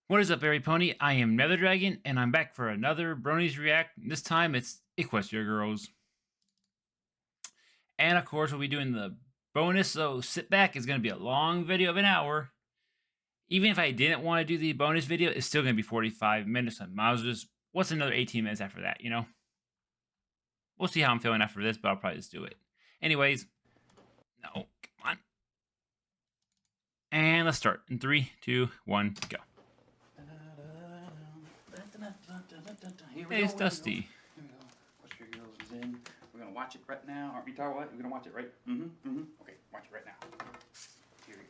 What is up, Berry Pony? I am Nether Dragon, and I'm back for another Bronies React. This time it's Equestria Girls. And of course, we'll be doing the bonus, so sit back. It's going to be a long video of an hour. Even if I didn't want to do the bonus video, it's still going to be 45 minutes. And might as well just, what's another 18 minutes after that, you know? We'll see how I'm feeling after this, but I'll probably just do it. Anyways, no, come on. And let's start in 3, 2, 1, go. Hey, it's Dusty. Here we go. Equestria Girls is in. We're gonna watch it right now. Aren't we, Tarwa? We're gonna watch it right. Okay, watch it right now. Here we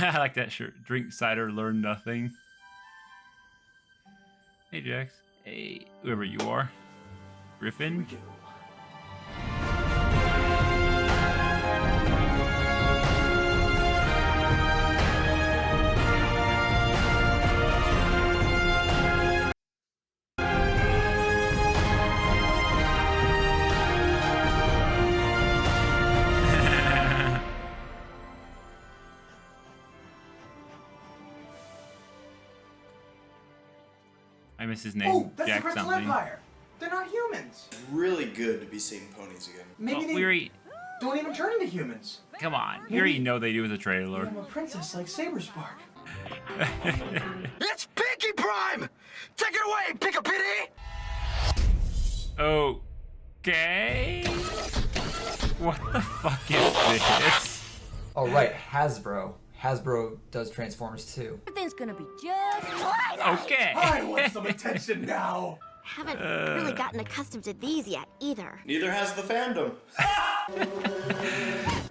go. I like that shirt. Drink cider, learn nothing. Hey, Jax. Hey, whoever you are. Griffin. Here we go. I miss his name. Oh, that's Jack the Crystal something. Empire. They're not humans. Really good to be seeing ponies again. Maybe Well, they we already, don't even turn into humans. come on, you already know they do with the Maybe trailer. I'm a princess like Saberspark. It's Pinky Prime! Take it away, Pick a Pity! Okay. What the fuck is this? Oh right, Hasbro. Hasbro does Transformers too. Everything's gonna be just fine. Okay. I want some attention now. Haven't really gotten accustomed to these yet either. Neither has the fandom. Yeah.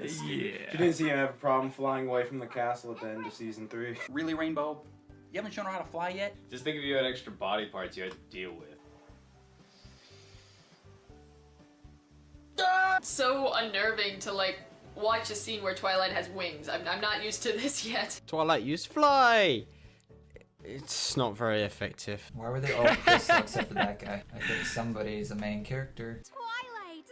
She didn't seem to have a problem flying away from the castle at the end of season 3. Really, Rainbow? You haven't shown her how to fly yet? Just think if you had extra body parts you had to deal with. So unnerving to like watch a scene where Twilight has wings. I'm not used to this yet. Twilight used fly. It's not very effective. Why were they all pissed except for that guy? I think somebody's a main character. Twilight!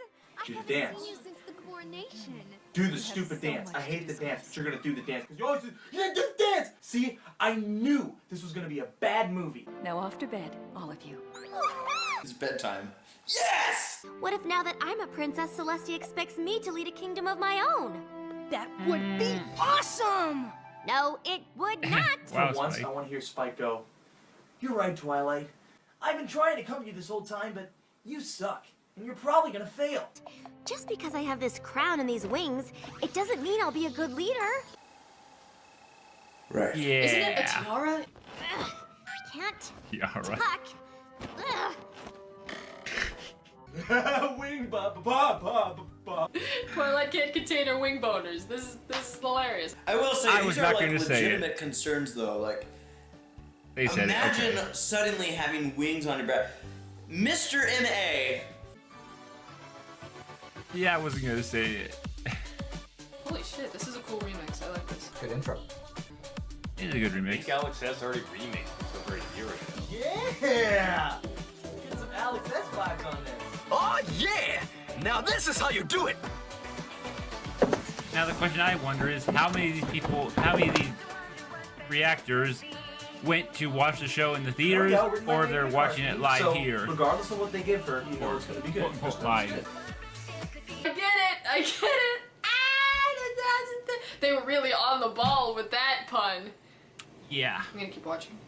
Do the I haven't dance. seen you since the coronation. Do the stupid dance. I hate the dance, but you're gonna do the dance because you always do the dance. See, I knew this was gonna be a bad movie. Now off to bed, all of you. It's bedtime. Yes! What if now that I'm a princess, Celestia expects me to lead a kingdom of my own? That would be awesome! No, it would not! Wow, For once, Spike. I want to hear Spike go, "You're right, Twilight. I've been trying to come to you this whole time, but you suck, and you're probably gonna fail." Just because I have this crown and these wings, it doesn't mean I'll be a good leader. Right. Yeah. Isn't it a tiara? Ugh, I can't Yeah, all right. tuck. Ugh. Wing ba ba ba ba ba. Twilight can't contain her wing boners. This is hilarious. I will say, I these was are not like gonna say it. legitimate concerns though. Like, They said imagine it. Okay. suddenly having wings on your back. Mr. M.A. Yeah, I wasn't gonna say it. Holy shit, this is a cool remix. I like this. Good intro. It's a good I remix. think Alex S already remixed this over a year ago. Yeah. Get some Alex S vibes on this. Oh yeah! Now this is how you do it! Now the question I wonder is how many of these people, how many of these reactors went to watch the show in the theaters, or they're watching it live so, here. regardless of what they give her, you know it's gonna be good. Live. I get it! I get it! They were really on the ball with that pun. Yeah, I'm gonna keep watching.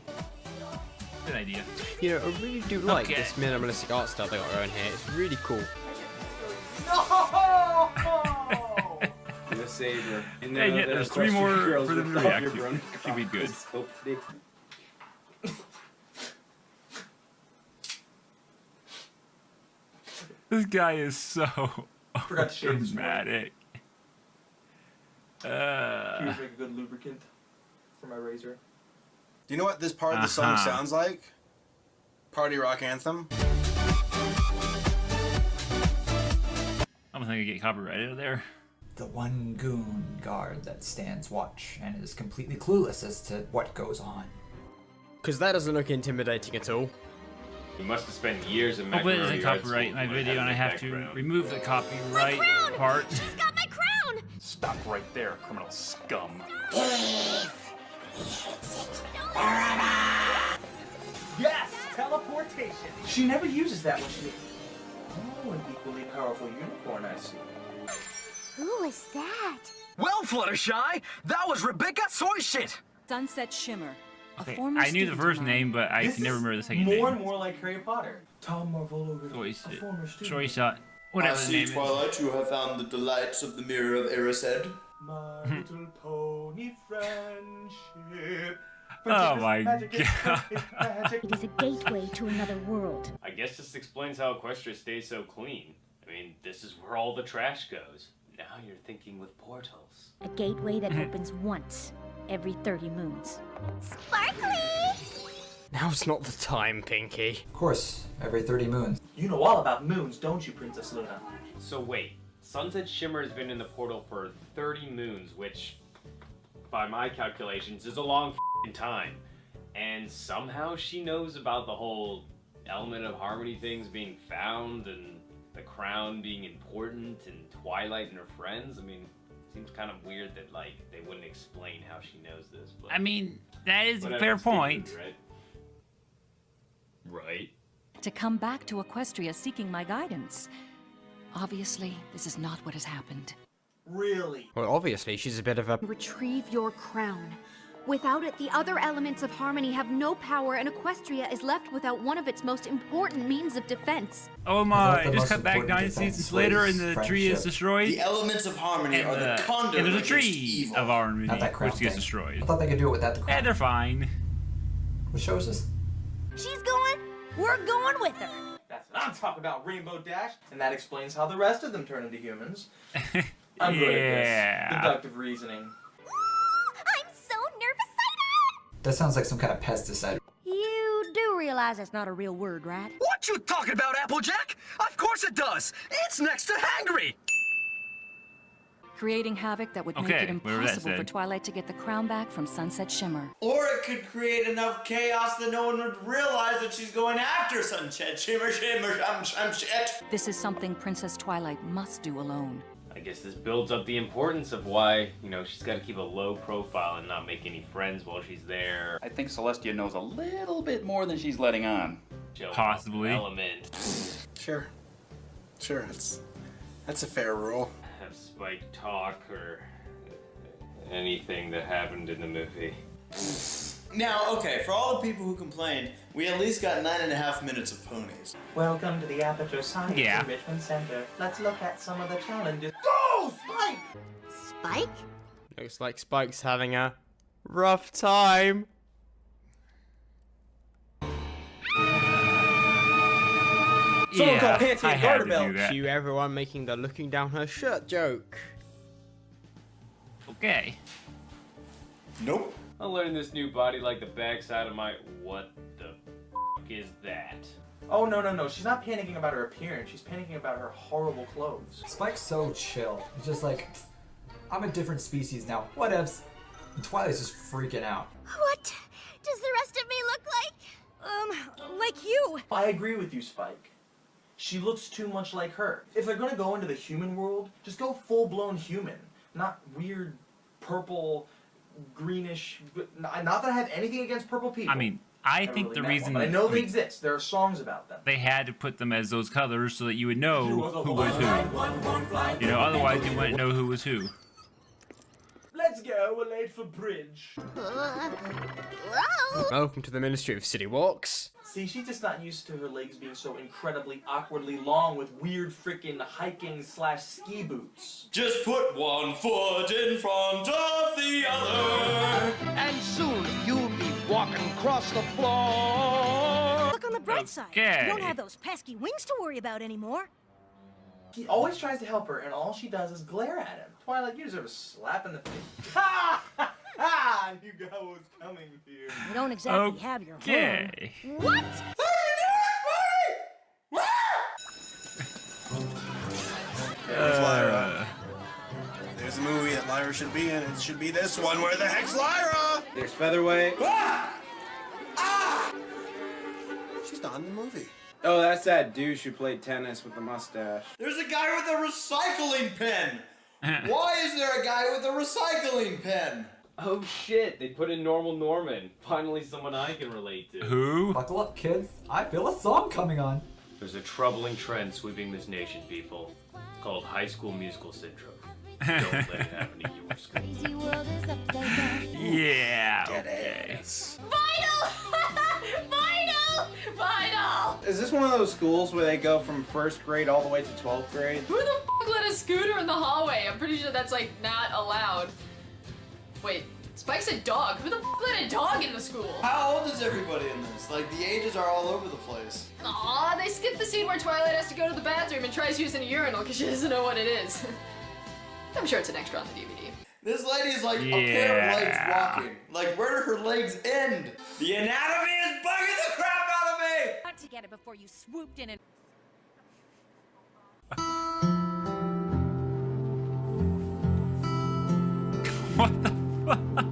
good idea. You know, I really do like Okay. this minimalistic art style they got around here. It's really cool. No! The savior. And Hey, yeah, the there's 3 Equestria more Girls for them to ripped off react your to. Brony Should be good. Crocs. So big. This guy is so Forgot to shave this morning. dramatic. Here's like a good lubricant for my razor. Do you know what this part of the song sounds like? Party rock anthem. I don't think I get copyrighted there. The one goon guard that stands watch and is completely clueless as to what goes on. Because that doesn't look intimidating at all. We must have spent years in Hopefully it McNamara doesn't Yard copyright School my to video and I have to background. remove the My copyright crown! part. She's got my crown! Stop right there, criminal scum. Don't She never uses that when she... Oh, an equally powerful unicorn, I see. Who is that? Well, Fluttershy, that was Rebecca Soyshit. Sunset Shimmer. Okay, I knew the first name, but I can never remember the second name. More and more like Harry Potter. Tom Marvolo, a former student. Troy Shot. Whatever the name is. Twilight, you have found the delights of the Mirror of Erised. My little pony friendship. Oh my god. It is a gateway to another world. I guess this explains how Equestria stays so clean. I mean, this is where all the trash goes. Now you're thinking with portals. A gateway that opens once every 30 moons. Sparkly! Now's not the time, Pinky. Of course, every 30 moons. You know all about moons, don't you, Princess Luna? So wait, Sunset Shimmer has been in the portal for 30 moons, which, by my calculations, is a long f***ing time. And somehow she knows about the whole element of harmony things being found and the crown being important and Twilight and her friends. I mean, it seems kind of weird that, like, they wouldn't explain how she knows this. But I mean, that is a whatever, fair stupid, point. Right? To come back to Equestria seeking my guidance. Obviously, this is not what has happened. Really? Well, obviously, she's a bit of a... Retrieve your crown. Without it, the other elements of harmony have no power, and Equestria is left without one of its most important means of defense. Oh my, just cut back 9 seasons later and the tree is destroyed. The elements of harmony are the conduit and there's a against tree evil. of harmony, Not that crown which gets thing. destroyed. I thought they could do it without the crown. And they're fine. What show is this? She's going, we're going with her. That's what I'm talking about, Rainbow Dash. And that explains how the rest of them turn into humans. I'm good at this. Deductive reasoning. I'm so nervous. That sounds like some kind of pesticide. You do realize that's not a real word, right? What you talking about, Applejack? Of course it does. It's next to hangry. Creating havoc that would make Okay, it whatever that impossible for said. Twilight to get the crown back from Sunset Shimmer. Or it could create enough chaos that no one would realize that she's going after Sunset Shimmer, shit. This is something Princess Twilight must do alone. I guess this builds up the importance of why, you know, she's got to keep a low profile and not make any friends while she's there. I think Celestia knows a little bit more than she's letting on. Possibly. Element. Sure. Sure, that's a fair rule. Have Spike talk or anything that happened in the movie. Now, okay, for all the people who complained, we at least got 9.5 minutes of ponies. Welcome to the Aperture Science Yeah. Enrichment Center. Let's look at some of the challenges. Go, Spike! Spike? Looks like Spike's having a rough time. Someone call Yeah, Panty I and had to Garterbelt. do that. Cue everyone making the looking down her shirt joke. Okay. Nope. I learned this new body like the backside of my... What the f*** is that? Oh, no. She's not panicking about her appearance. She's panicking about her horrible clothes. Spike's so chill. It's just like, I'm a different species now. Whatevs. And Twilight's just freaking out. What does the rest of me look like? Like you. I agree with you, Spike. She looks too much like her. If they're gonna go into the human world, just go full-blown human. Not weird, purple, greenish... Not that I have anything against purple people. I mean, I Never think really the met reason one, but I know they exist. There are songs about them. they had to put them as those colors so that you would know who was who. You know, otherwise you wouldn't know who was who. Let's go, we're late for bridge. Welcome to the Ministry of City Walks. See, she's just not used to her legs being so incredibly awkwardly long with weird freaking hiking / ski boots. Just put one foot in front of the other. And soon you'll be walking across the floor. Look on the bright side. Okay. You don't have those pesky wings to worry about anymore. He always tries to help her, and all she does is glare at him. Twilight, you deserve a slap in the face. Ha! Ha! Ha! You got what's coming here. You don't exactly have your horn. Okay. What? There's Lyra. There's a movie that Lyra should be in. It should be this one. Where the heck's Lyra? There's Featherweight. Ah! Ah! She's not in the movie. Oh, that's that douche who played tennis with the mustache. There's a guy with a recycling pen. Why is there a guy with a recycling pen? Oh shit, they put in Normal Norman. Finally someone I can relate to. Who? Buckle up, kids. I feel a song coming on. There's a troubling trend sweeping this nation, people. It's called High School Musical Syndrome. Don't let it happen to your school. Yeah, okay. Vital! Is this one of those schools where they go from 1st grade all the way to 12th grade? Who the f let a scooter in the hallway? I'm pretty sure that's like not allowed. Wait, Spike's a dog. Who the f let a dog in the school? How old is everybody in this? Like, the ages are all over the place. Aw, they skipped the scene where Twilight has to go to the bathroom and tries using a urinal because she doesn't know what it is. I'm sure it's an extra on the DVD. This lady's like a pair of legs walking. Like, where do her legs end? The anatomy is bugging the crap out of me! Got to get it before you swooped in and... What the fuck?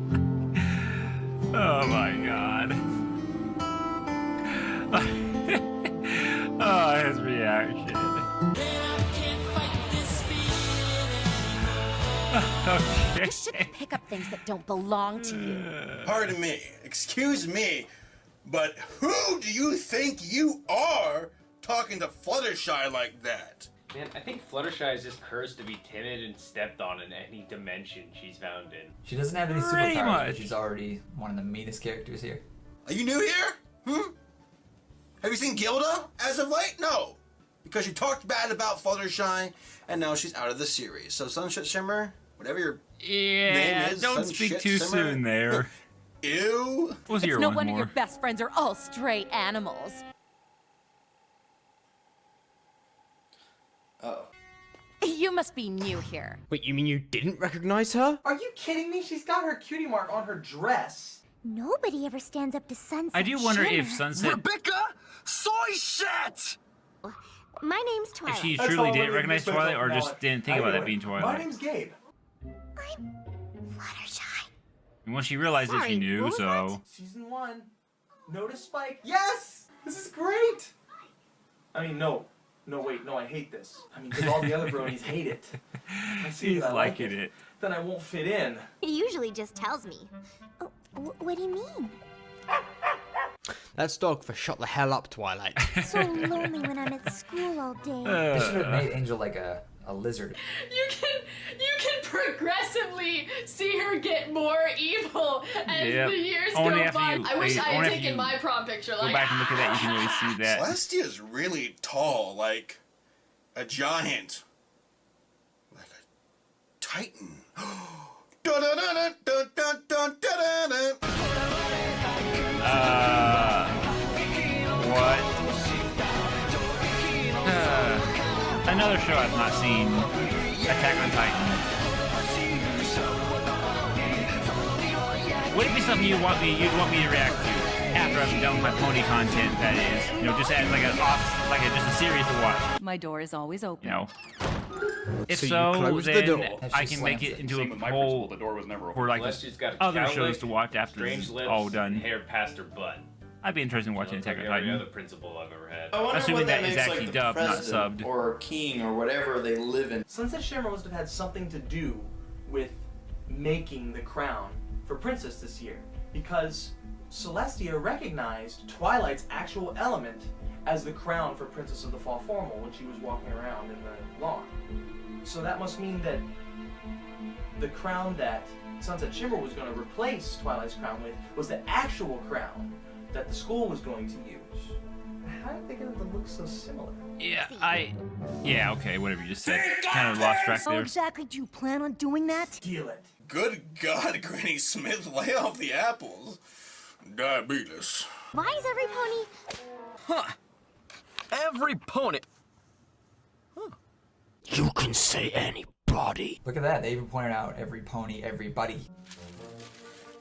Oh my god. Oh, his reaction. Okay. You shouldn't pick up things that don't belong to you. Pardon me, excuse me, but who do you think you are talking to Fluttershy like that? Man, I think Fluttershy is just cursed to be timid and stepped on in any dimension she's found in. She doesn't have any Pretty superpowers, much. but she's already one of the meanest characters here. Are you new here? Have you seen Gilda as of late? No. Because you talked bad about Fluttershy, and now she's out of the series. So Sunset Shimmer, whatever your name is, don't speak Sunshit too Simmer. soon there. Ew. We'll see It's her no once wonder more. your best friends are all stray animals. Oh. You must be new here. Wait, you mean you didn't recognize her? Are you kidding me? She's got her cutie mark on her dress. Nobody ever stands up to Sunset. I do wonder if Shimmer. Sunset, Rebecca! Soy shit! My name's if Twilight. she That's truly all didn't I recognize need to Twilight, say or from just now on. didn't think I about know that it. being My Twilight. name's Gabe. I'm Fluttershy. And once she realized it, Sorry, she knew, what was so... Season 1. Notice Spike. Yes! This is great! I mean, no. No, wait, no, I hate this. I mean, because all the other bronies hate it. If I see He's that I like liking it. then I won't fit in. He usually just tells me. Oh, what do you mean? That's dog for shut the hell up, Twilight. So lonely when I'm at school all day. They should have made Angel like a lizard. You can progressively see her get more evil as Yep. the years Only go after by. you- I wish I only had after taken you my prom picture. Go Like, back and look at that, you can really see that. Celestia's really tall, like a giant. Like a titan. What? Another show I've not seen. Attack on Titan. Would it be something you'd want me to react to after I'm done with my pony content? That is, you know, just as like just a series to watch. My door is always open. You know. If So you so, close the then door. I can make it into a poll The door was never for like Unless she's got a other cowlick, shows to watch after strange this is lips, all done. hair past her butt. I'd be interested in watching Looks Attack like on every Titan. other principal I've ever had. I wonder Assuming what that that is makes, actually like, the dubbed, not president subbed. or king or whatever they live in. Sunset Shimmer must have had something to do with making the crown for Princess this year, because Celestia recognized Twilight's actual element as the crown for Princess of the Fall Formal when she was walking around in the lawn. So that must mean that the crown that Sunset Shimmer was going to replace Twilight's crown with was the actual crown that the school was going to use. How did they get it to look so similar? Yeah, okay, whatever you just said. Kind of lost track So there. exactly do you plan on doing that? Steal it. Good God, Granny Smith, lay off the apples. Diabetes. Why is every pony... Huh. Every pony. You can say anybody. Look at that. They even pointed out every pony, everybody.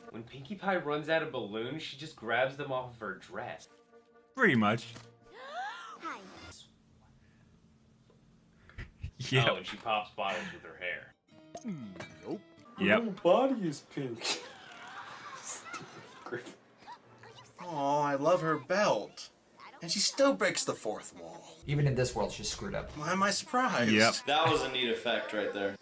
When Pinkie Pie runs out of balloons, she just grabs them off of her dress. Pretty much. Hi. Yeah. Oh, and she pops bottles with her hair. Nope. Yep. Her body is pink. Stupid Griffin. Oh, I love her belt. And she still breaks the fourth wall. Even in this world, she's screwed up. Why am I surprised? Yep. That was a neat effect right there.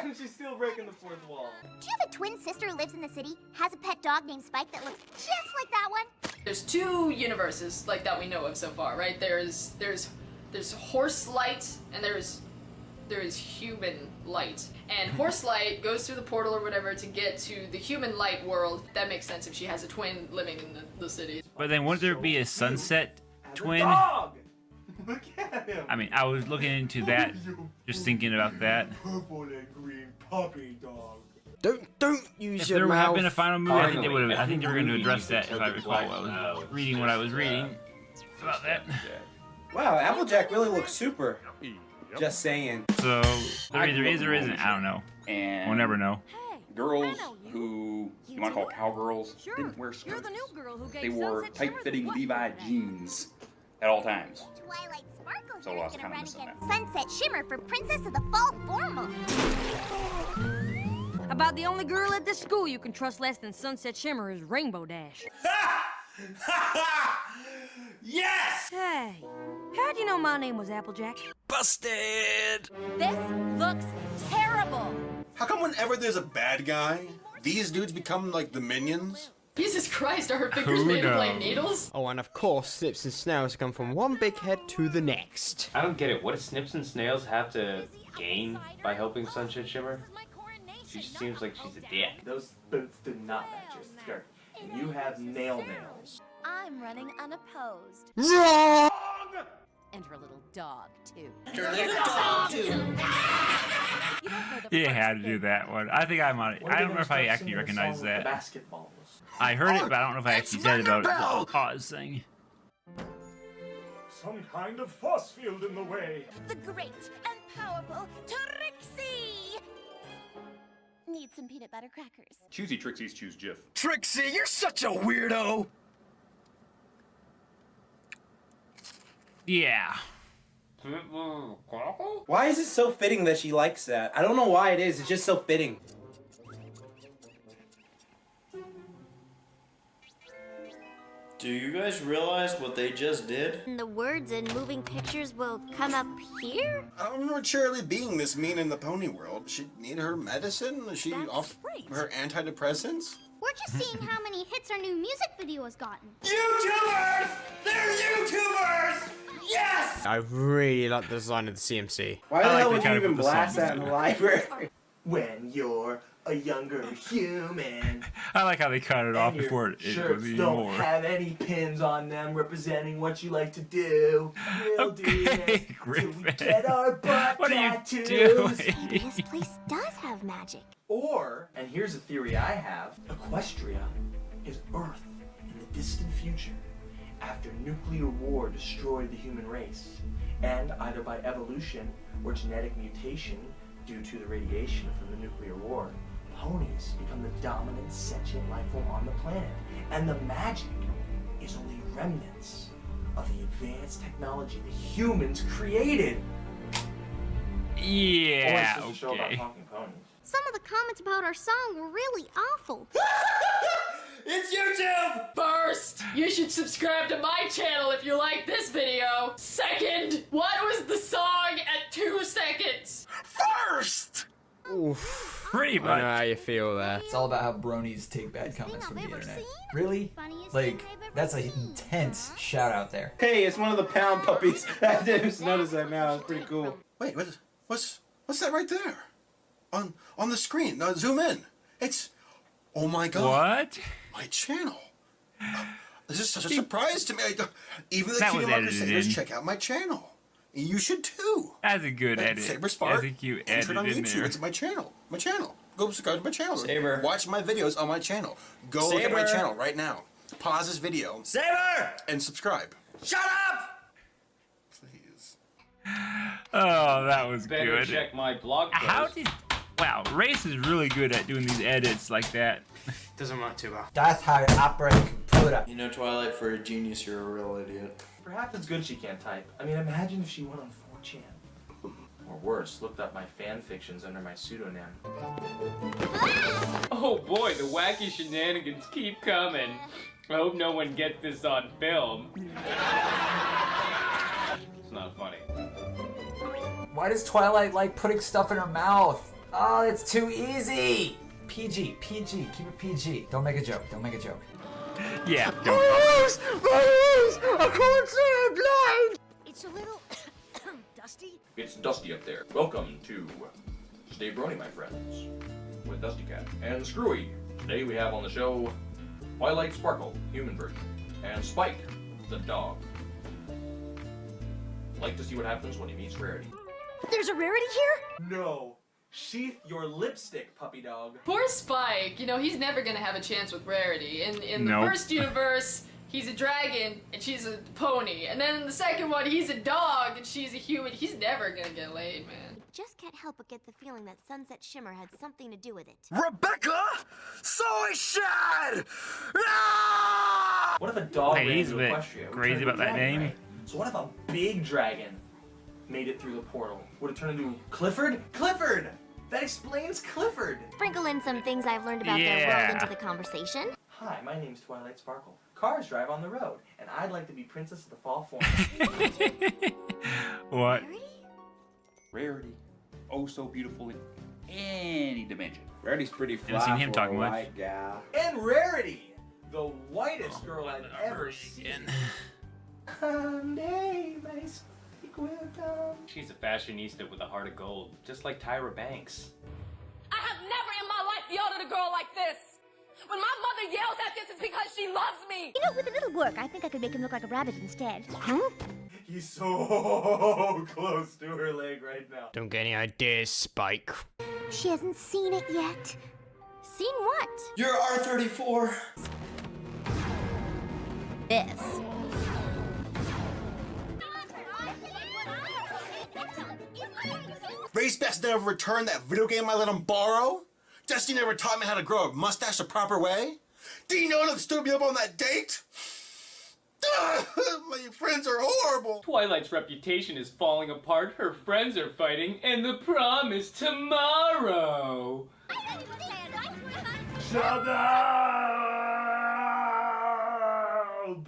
And she's still breaking the fourth wall. Do you have a twin sister who lives in the city, has a pet dog named Spike that looks just like that one? There's two universes like that we know of so far, right? There's horse light and there's human light. And horse light goes through the portal or whatever to get to the human light world. That makes sense if she has a twin living in the city. But then wouldn't there be a sunset twin? Dog! Look at him. I mean, I was looking into that, just thinking about that. Purple and green puppy dog. Don't use If your there mouth. had been a final movie, I think they Finally, would have. I think they were going to every address movie that if I recall. I was reading what I was reading about that. Wow, Applejack really looks super. Just saying. So there either is or isn't. I don't know. And We'll never know. girls who you want to call cowgirls didn't wear skirts. You're the new girl who They gave wore Sunset Shimmer tight-fitting the Levi button. jeans at all times. Twilight Sparkle So I here was is kinda gonna run missing against Sunset Shimmer for Princess of the Fall Formal. About the only girl at this school you can trust less than Sunset Shimmer is Rainbow Dash. Yes! Hey, how'd you know my name was Applejack? Busted! This looks terrible. How come whenever there's a bad guy, these dudes become like the minions? Jesus Christ, are her fingers Who made of like knows? needles? Oh, and of course, Snips and Snails come from one big head to the next. I don't get it. What do Snips and Snails have to gain by helping Sunset Shimmer? She just seems like she's a dick. Those boots do not match your skirt. And you have nails. I'm running unopposed. Wrong! And her little dog, too. Your little dog, too. You had to do that one. I think I'm on it. I don't know if I actually recognize that. Basketballs. I heard it, but I don't know if I actually said about the pause thing. Some kind of force field in the way. The great and powerful Trixie! Need some peanut butter crackers. Choosy Trixies choose Jif. Trixie, you're such a weirdo! Yeah. Why is it so fitting that she likes that? I don't know why it is. It's just so fitting. Do you guys realize what they just did? And the words in moving pictures will come up here? I don't remember Charlie being this mean in the pony world. She need her medicine? Is she off her antidepressants? We're just seeing how many hits our new music video has gotten. YouTubers! They're YouTubers! Yes! I really like the design of the CMC. Why the I like hell the would you kind of even put the blast songs that in to the it. library? When you're a younger human. I like how they cut it off And your before it shirts goes even don't more. have any pins on them representing what you like to do. We'll do this till we Griffin. get our butt What are you tattoos. doing? Maybe this place does have magic. Or, and here's a theory I have, Equestria is Earth in the distant future after nuclear war destroyed the human race, and either by evolution or genetic mutation due to the radiation from the nuclear war, ponies become the dominant sentient life form on the planet, and the magic is only remnants of the advanced technology the humans created. Yeah, Or it's just a show about okay. talking ponies. Some of the comments about our song were really awful. It's YouTube! First, you should subscribe to my channel if you like this video. Second, what was the song at 2 seconds? First! Oof. Pretty I know how much. you feel there. It's all about how bronies take bad comments from the I've ever internet. seen. Really? Funniest Like, thing I've ever that's an seen. intense shout out there. Hey, it's one of the pound puppies. I didn't just notice that now. It's pretty cool. Wait, what's that right there? On the screen. Now zoom in. It's, oh my god. What? My channel. This is such a surprise to me. Even the That was Kingdom edited Crusaders in. check out my channel. You should too. That's a good edit. Saber That's Spark. a cute Enter it edit on in YouTube. there. It's my channel. My channel. Go subscribe to my channel. Saber. Watch my videos on my channel. Go look at my Saber. channel right now. Pause this video Saber! and subscribe. Shut up! Please. Oh, that was Better good. check my blog post. How did? Wow, Race is really good at doing these edits like that. Doesn't work too well. That's how you operate a computer. You know, Twilight, for a genius, you're a real idiot. Perhaps it's good she can't type. I mean, imagine if she went on 4chan. Or worse, looked up my fan fictions under my pseudonym. Oh boy, the wacky shenanigans keep coming. I hope no one gets this on film. It's not funny. Why does Twilight like putting stuff in her mouth? Oh, it's too easy. PG, PG, keep it PG. Don't make a joke, don't make a joke. Yeah. I can't see, I'm blind! It's a little dusty. It's Dusty up there. Welcome to Stay Brony, my friends, with Dusty Cat and Screwy. Today we have on the show Twilight Sparkle, human version, and Spike, the dog. Like to see what happens when he meets Rarity. There's a Rarity here? No. Sheath your lipstick, puppy dog. Poor Spike, you know, he's never gonna have a chance with Rarity. In the Nope. first universe, he's a dragon and she's a pony. And then in the second one, he's a dog and she's a human. He's never gonna get laid, man. Just can't help but get the feeling that Sunset Shimmer had something to do with it. Rebecca! Soy shad! What if a dog Hey, ran he's a into bit Equestria? It would crazy turn into about that a dragon, name. right? So what if a big dragon made it through the portal? Would it turn into Clifford? Clifford! That explains Clifford! Sprinkle in some things I've learned about their world into the conversation. Hi, my name's Twilight Sparkle. Cars drive on the road, and I'd like to be Princess of the Fall Form. What? Rarity. Oh, so beautiful in any dimension. Rarity's pretty Haven't fly seen him for talk a much. white gal. And Rarity! The whitest girl I've ever seen. Someday my Spike will come. She's a fashionista with a heart of gold, just like Tyra Banks. I have never in my life yelled at a girl like this. When my mother yells at this, it's because she loves me. You know, with a little work, I think I could make him look like a rabbit instead. Huh? He's so close to her leg right now. Don't get any ideas, Spike. She hasn't seen it yet. Seen what? You're R34. This. Ray's best never returned that video game I let him borrow? Dusty never taught me how to grow a mustache the proper way? Dino never stood me up on that date? My friends are horrible. Twilight's reputation is falling apart, her friends are fighting, and the prom is tomorrow. Shut up!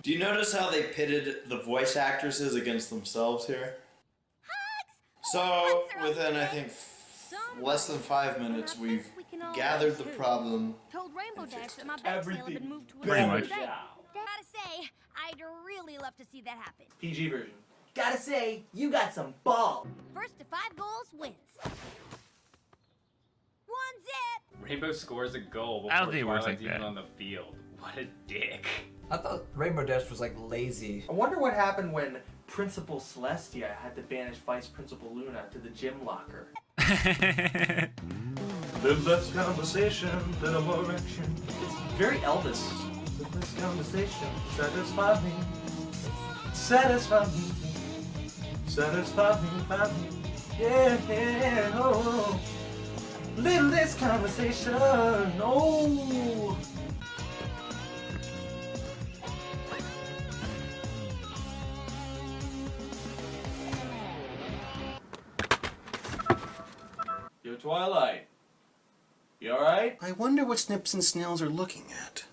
Do you notice how they pitted the voice actresses against themselves here? So, within, I think, less than 5 minutes, we've gathered the problem. Told Rainbow Dash that my Everything. back had been moved to a Pretty much. today. Gotta say, I'd really love to see that happen. PG version. Gotta say, you got some balls. First to 5 goals wins. 1 zip. Rainbow scores a goal I don't before think it works Twilight's like even that. on the field. What a dick. I thought Rainbow Dash was like lazy. I wonder what happened when Principal Celestia had to banish Vice Principal Luna to the gym locker. Live less conversation than a more action. It's very Elvis. Live less conversation, satisfy me. Satisfy me. Satisfy me, find me. Yeah, yeah, oh. Little less conversation, oh. Yo, Twilight. You alright? I wonder what Snips and Snails are looking at.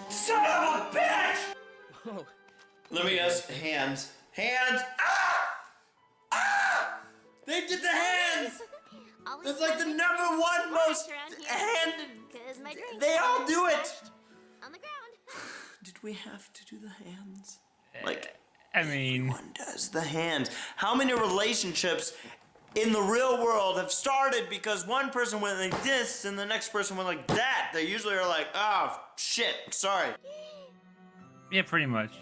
Son of a bitch! Let me guess. Hands. Hands! Ah! Ah! They did the hands! That's like the number one most hand. They all do it! On the ground. Did we have to do the hands? Like, I mean, everyone does the hands. How many relationships in the real world have started because one person went like this and the next person went like that? They usually are like, oh, shit, sorry. yeah, pretty much.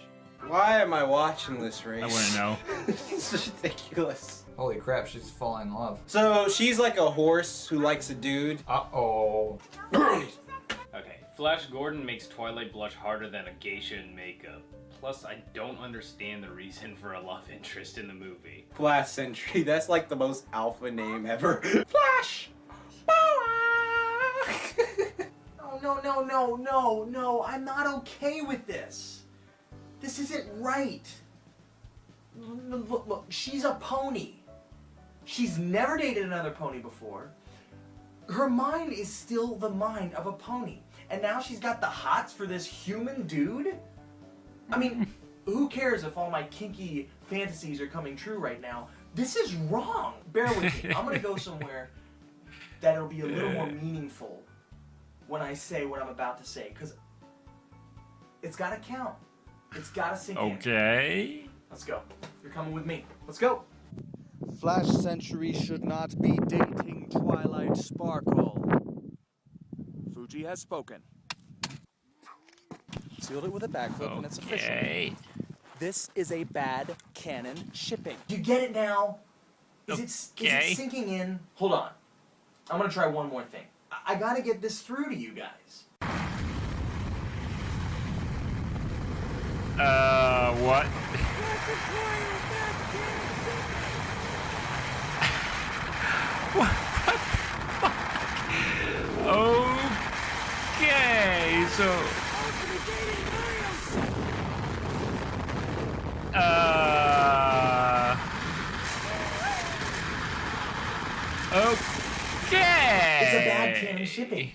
Why am I watching this race? I wouldn't know. It's ridiculous. Holy crap, she's falling in love. So she's like a horse who likes a dude. Uh-oh. Okay, Flash Gordon makes Twilight blush harder than a geisha in makeup. Plus, I don't understand the reason for a love interest in the movie. Flash Sentry, that's like the most alpha name ever. Flash! No, I'm not okay with this. This isn't right. Look, she's a pony. She's never dated another pony before. Her mind is still the mind of a pony. And now she's got the hots for this human dude? I mean, who cares if all my kinky fantasies are coming true right now? This is wrong. Bear with me. I'm gonna go somewhere that'll be a little more meaningful when I say what I'm about to say, because it's gotta count. It's gotta sink in. Okay. Let's go. You're coming with me. Let's go. Flash Century should not be dating Twilight Sparkle. Fuji has spoken. Sealed it with a backflip and it's official. This is a bad canon shipping. You get it now? Is it sinking in? Hold on. I'm gonna try one more thing. I gotta get this through to you guys. What? What the fuck? Okay, so... Okay! It's a bad canon shipping.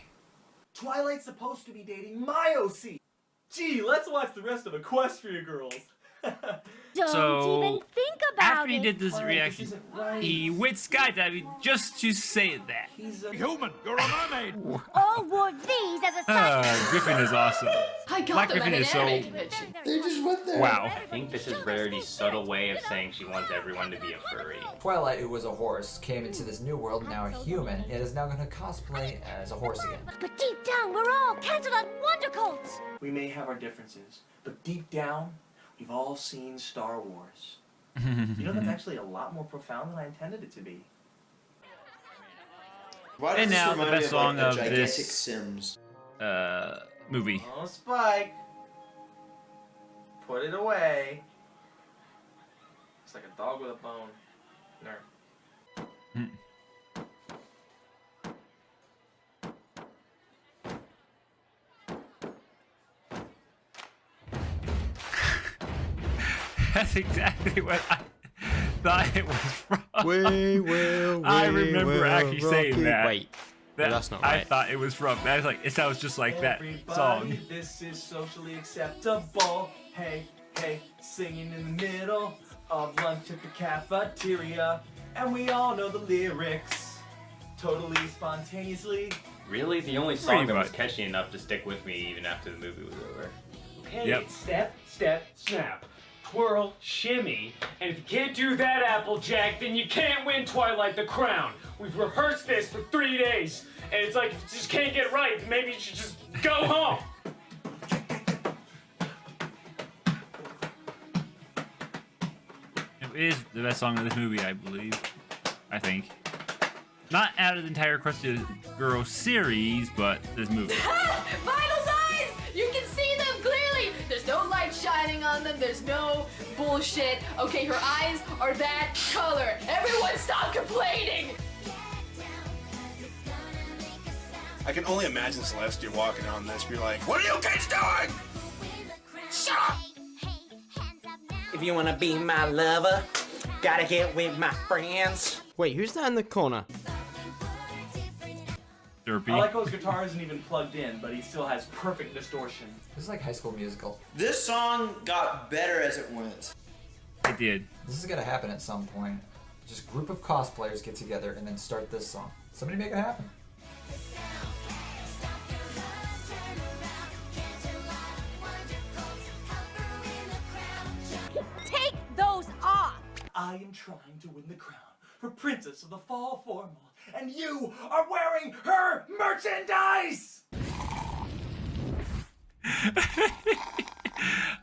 Twilight's supposed to be dating my OC. Gee, let's watch the rest of Equestria Girls. Don't even think about after he did this reaction, he went skydiving just to say that. He's a human. You're a mermaid. All wore these as a sign. Griffin is awesome. I got Black them Griffin at an is so... anime convention. They just went there. Wow. I think this is Rarity's subtle way of saying she wants everyone to be a furry. Twilight, who was a horse, came into this new world, now a human, and is now going to cosplay as a horse again. But deep down, we're all cancelled on wonder cults. We may have our differences, but deep down, we've all seen Star Wars. You know, that's actually a lot more profound than I intended it to be. Why does And this now the remind me best of, like, song the of gigantic this Sims? movie. Oh, Spike. Put it away. It's like a dog with a bone. Nerd. That's exactly what I thought it was from. We I remember actually saying that. Wait, That that's not I right. thought it was from. That was like it sounds just like that song. Everybody, this is socially acceptable. Hey, hey, singing in the middle of lunch at the cafeteria. And we all know the lyrics. Totally spontaneously. Really? The only Pretty song that was much. catchy enough to stick with me even after the movie was over. Okay, Yep. step, step, snap. Twirl, shimmy, and if you can't do that, Applejack, then you can't win Twilight the Crown. We've rehearsed this for 3 days, and it's like, if you just can't get it right, then maybe you should just go home. It is the best song of this movie, I believe. I think. Not out of the entire Equestria Girls series, but this movie. Vidal's eyes! You can see them clearly! There's no light shining on them, there's no bullshit. Okay, her eyes are that color. Everyone stop complaining! I can only imagine Celestia walking on this, be like, "What are you kids doing? Shut up!" If you wanna be my lover, gotta get with my friends. Wait, who's that in the corner? Derpy. I like how his guitar isn't even plugged in, but he still has perfect distortion. This is like High School Musical. This song got better as it went. It did. This is gonna happen at some point. Just a group of cosplayers get together and then start this song. Somebody make it happen. Take those off. I am trying to win the crown for Princess of the Fall Formal, and you are wearing her merchandise!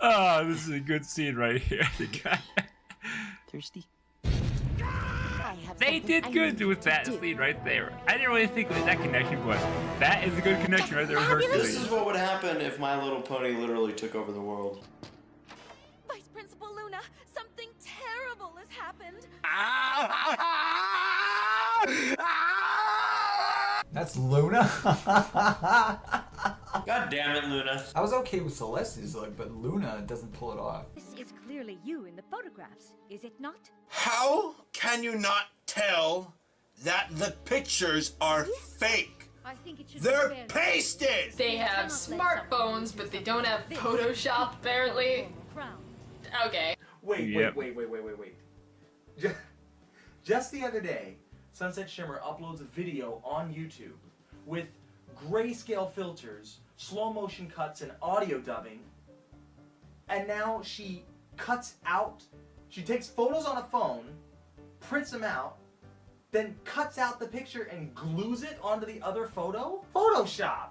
Oh, this is a good scene right here. The guy. Thirsty? They did good with that scene right there. I didn't really think of that connection, but that is a good connection right there with This Hercules. is what would happen if My Little Pony literally took over the world. Vice Principal Luna, something terrible has happened. That's Luna? God damn it, Luna. I was okay with Celestia's look, but Luna doesn't pull it off. This is clearly you in the photographs, is it not? How can you not tell that the pictures are fake. I think it should They're be fair. pasted! They have smartphones, but they don't have Photoshop, apparently. Okay. Wait. Yep. Just the other day, Sunset Shimmer uploads a video on YouTube with grayscale filters, slow motion cuts, and audio dubbing. And now she takes photos on a phone, prints them out, then cuts out the picture and glues it onto the other photo? Photoshop!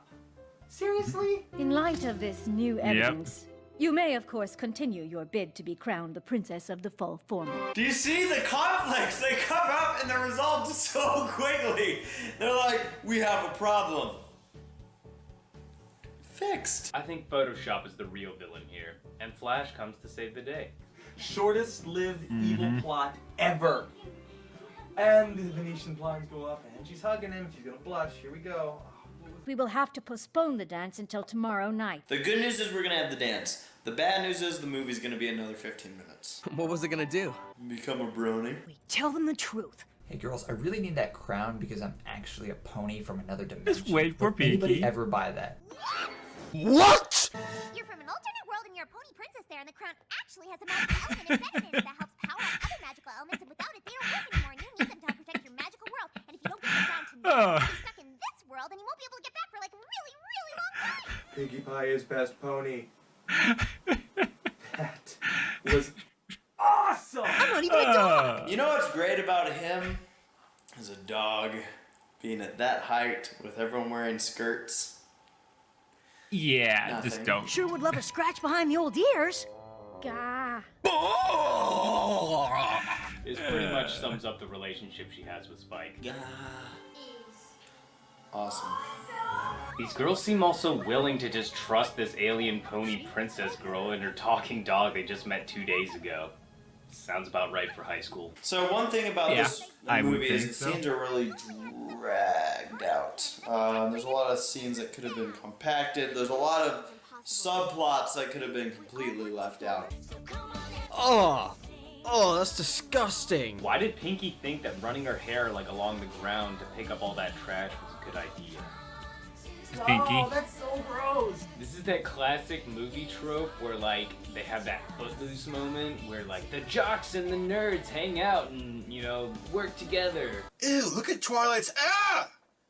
Seriously? In light of this new evidence, you may, of course, continue your bid to be crowned the princess of the fall formal. Do you see the conflicts? They come up and they're resolved so quickly. They're like, we have a problem. Fixed. I think Photoshop is the real villain here, and Flash comes to save the day. Shortest lived evil plot ever. And the Venetian blinds go up, and she's hugging him. She's gonna blush. Here we go. We will have to postpone the dance until tomorrow night. The good news is we're gonna have the dance. The bad news is the movie's gonna be another 15 minutes. What was it gonna do? Become a brony. Tell them the truth. Hey girls, I really need that crown because I'm actually a pony from another dimension. Just wait for Would anybody Pinky. ever buy that? What? You're from an alternate world and you're a pony princess there, and the crown actually has a magical element embedded in it that helps power up other magical elements, and without it, they don't work anymore, and you need them to help protect your magical world. And if you don't get the crown tonight, you'll be stuck in this world, and you won't be able to get back for like a really, really long time. Pinkie Pie is best pony. That was awesome! I'm not even a dog! You know what's great about him? As a dog, being at that height with everyone wearing skirts. Yeah, just Nothing. don't. Sure would love a scratch behind the old ears. Gah. This pretty much sums up the relationship she has with Spike. Awesome. These girls seem also willing to just trust this alien pony princess girl and her talking dog they just met 2 days ago. Sounds about right for high school. So one thing about this I would movie is think the so. scenes are really dragged out. There's a lot of scenes that could have been compacted. There's a lot of subplots that could have been completely left out. Oh, that's disgusting. Why did Pinky think that running her hair like along the ground to pick up all that trash was a good idea? Pinky. Oh, that's so gross! This is that classic movie trope where like they have that Footloose moment where like the jocks and the nerds hang out and, you know, work together. Ew, look at Twilight's. Ah!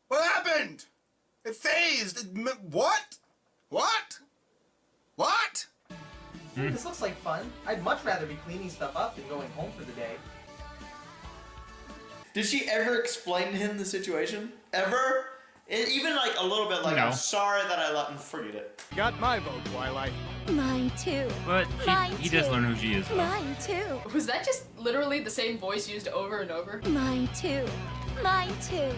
What happened? It phased. What? What? What? This looks like fun. I'd much rather be cleaning stuff up than going home for the day. Did she ever explain to him the situation? Ever? Even like a little bit like, No. I'm sorry that I let him forget it. Got my vote, Twilight. Mine too. But Mine he does too. learn who she is, though. Mine too. Was that just literally the same voice used over and over? Mine too. Mine too.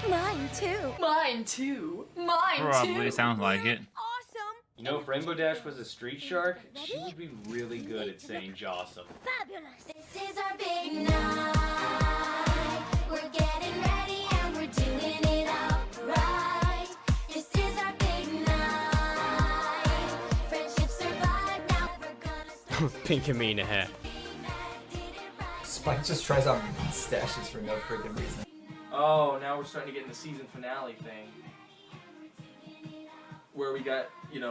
Mine too. Mine too. Mine Probably too. sounds like it. Awesome. You know, if Rainbow Dash was a street shark, she would be really good at saying Jawsome. Fabulous. This is our big night. We're getting ready and we're doing it right. This is our big night. Friendship survive now. We're gonna Pink and Mina hair. Spike just tries on stashes for no freaking reason. Oh, now we're starting to get in the season finale thing. Where we got,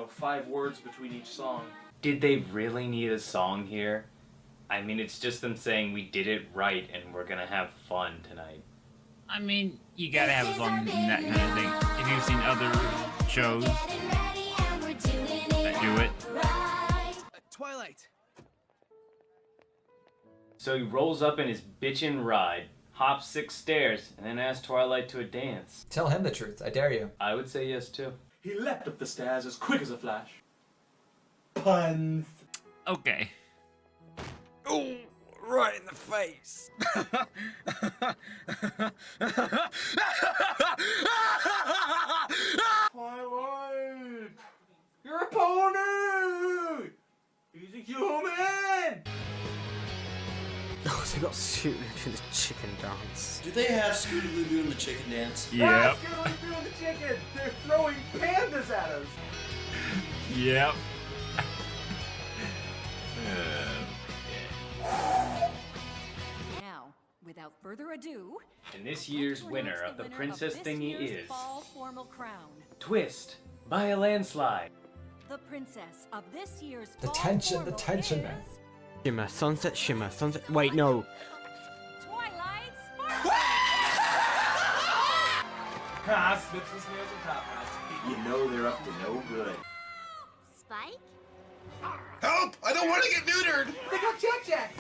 5 words between each song. Did they really need a song here? I mean, it's just them saying we did it right and we're gonna have fun tonight. I mean, you gotta have a song in that kind of thing. If you've seen other shows that do it. Twilight. So he rolls up in his bitchin' ride, hops 6 stairs, and then asks Twilight to a dance. Tell him the truth. I dare you. I would say yes too. He leapt up the stairs as quick as a flash. Puns. Okay. Oh, right in the face. Twilight! You're a pony! He's a human! Oh, they got Scooter in the chicken dance. Do they have Scootaloo doing the chicken dance? Yep. Scootaloo doing the chicken! They're throwing pandas at us! Yep. Now, without without further ado, And this year's winner of the princess thingy is fall formal crown. Twist by a landslide. The princess of this year's The fall tension, formal man. Shimmer, sunset, shimmer, sunset. Wait, no. Twilight Ah, snips and snails and top hats. You know they're up to no good. Spike? Help! I don't want to get neutered! They got Jack!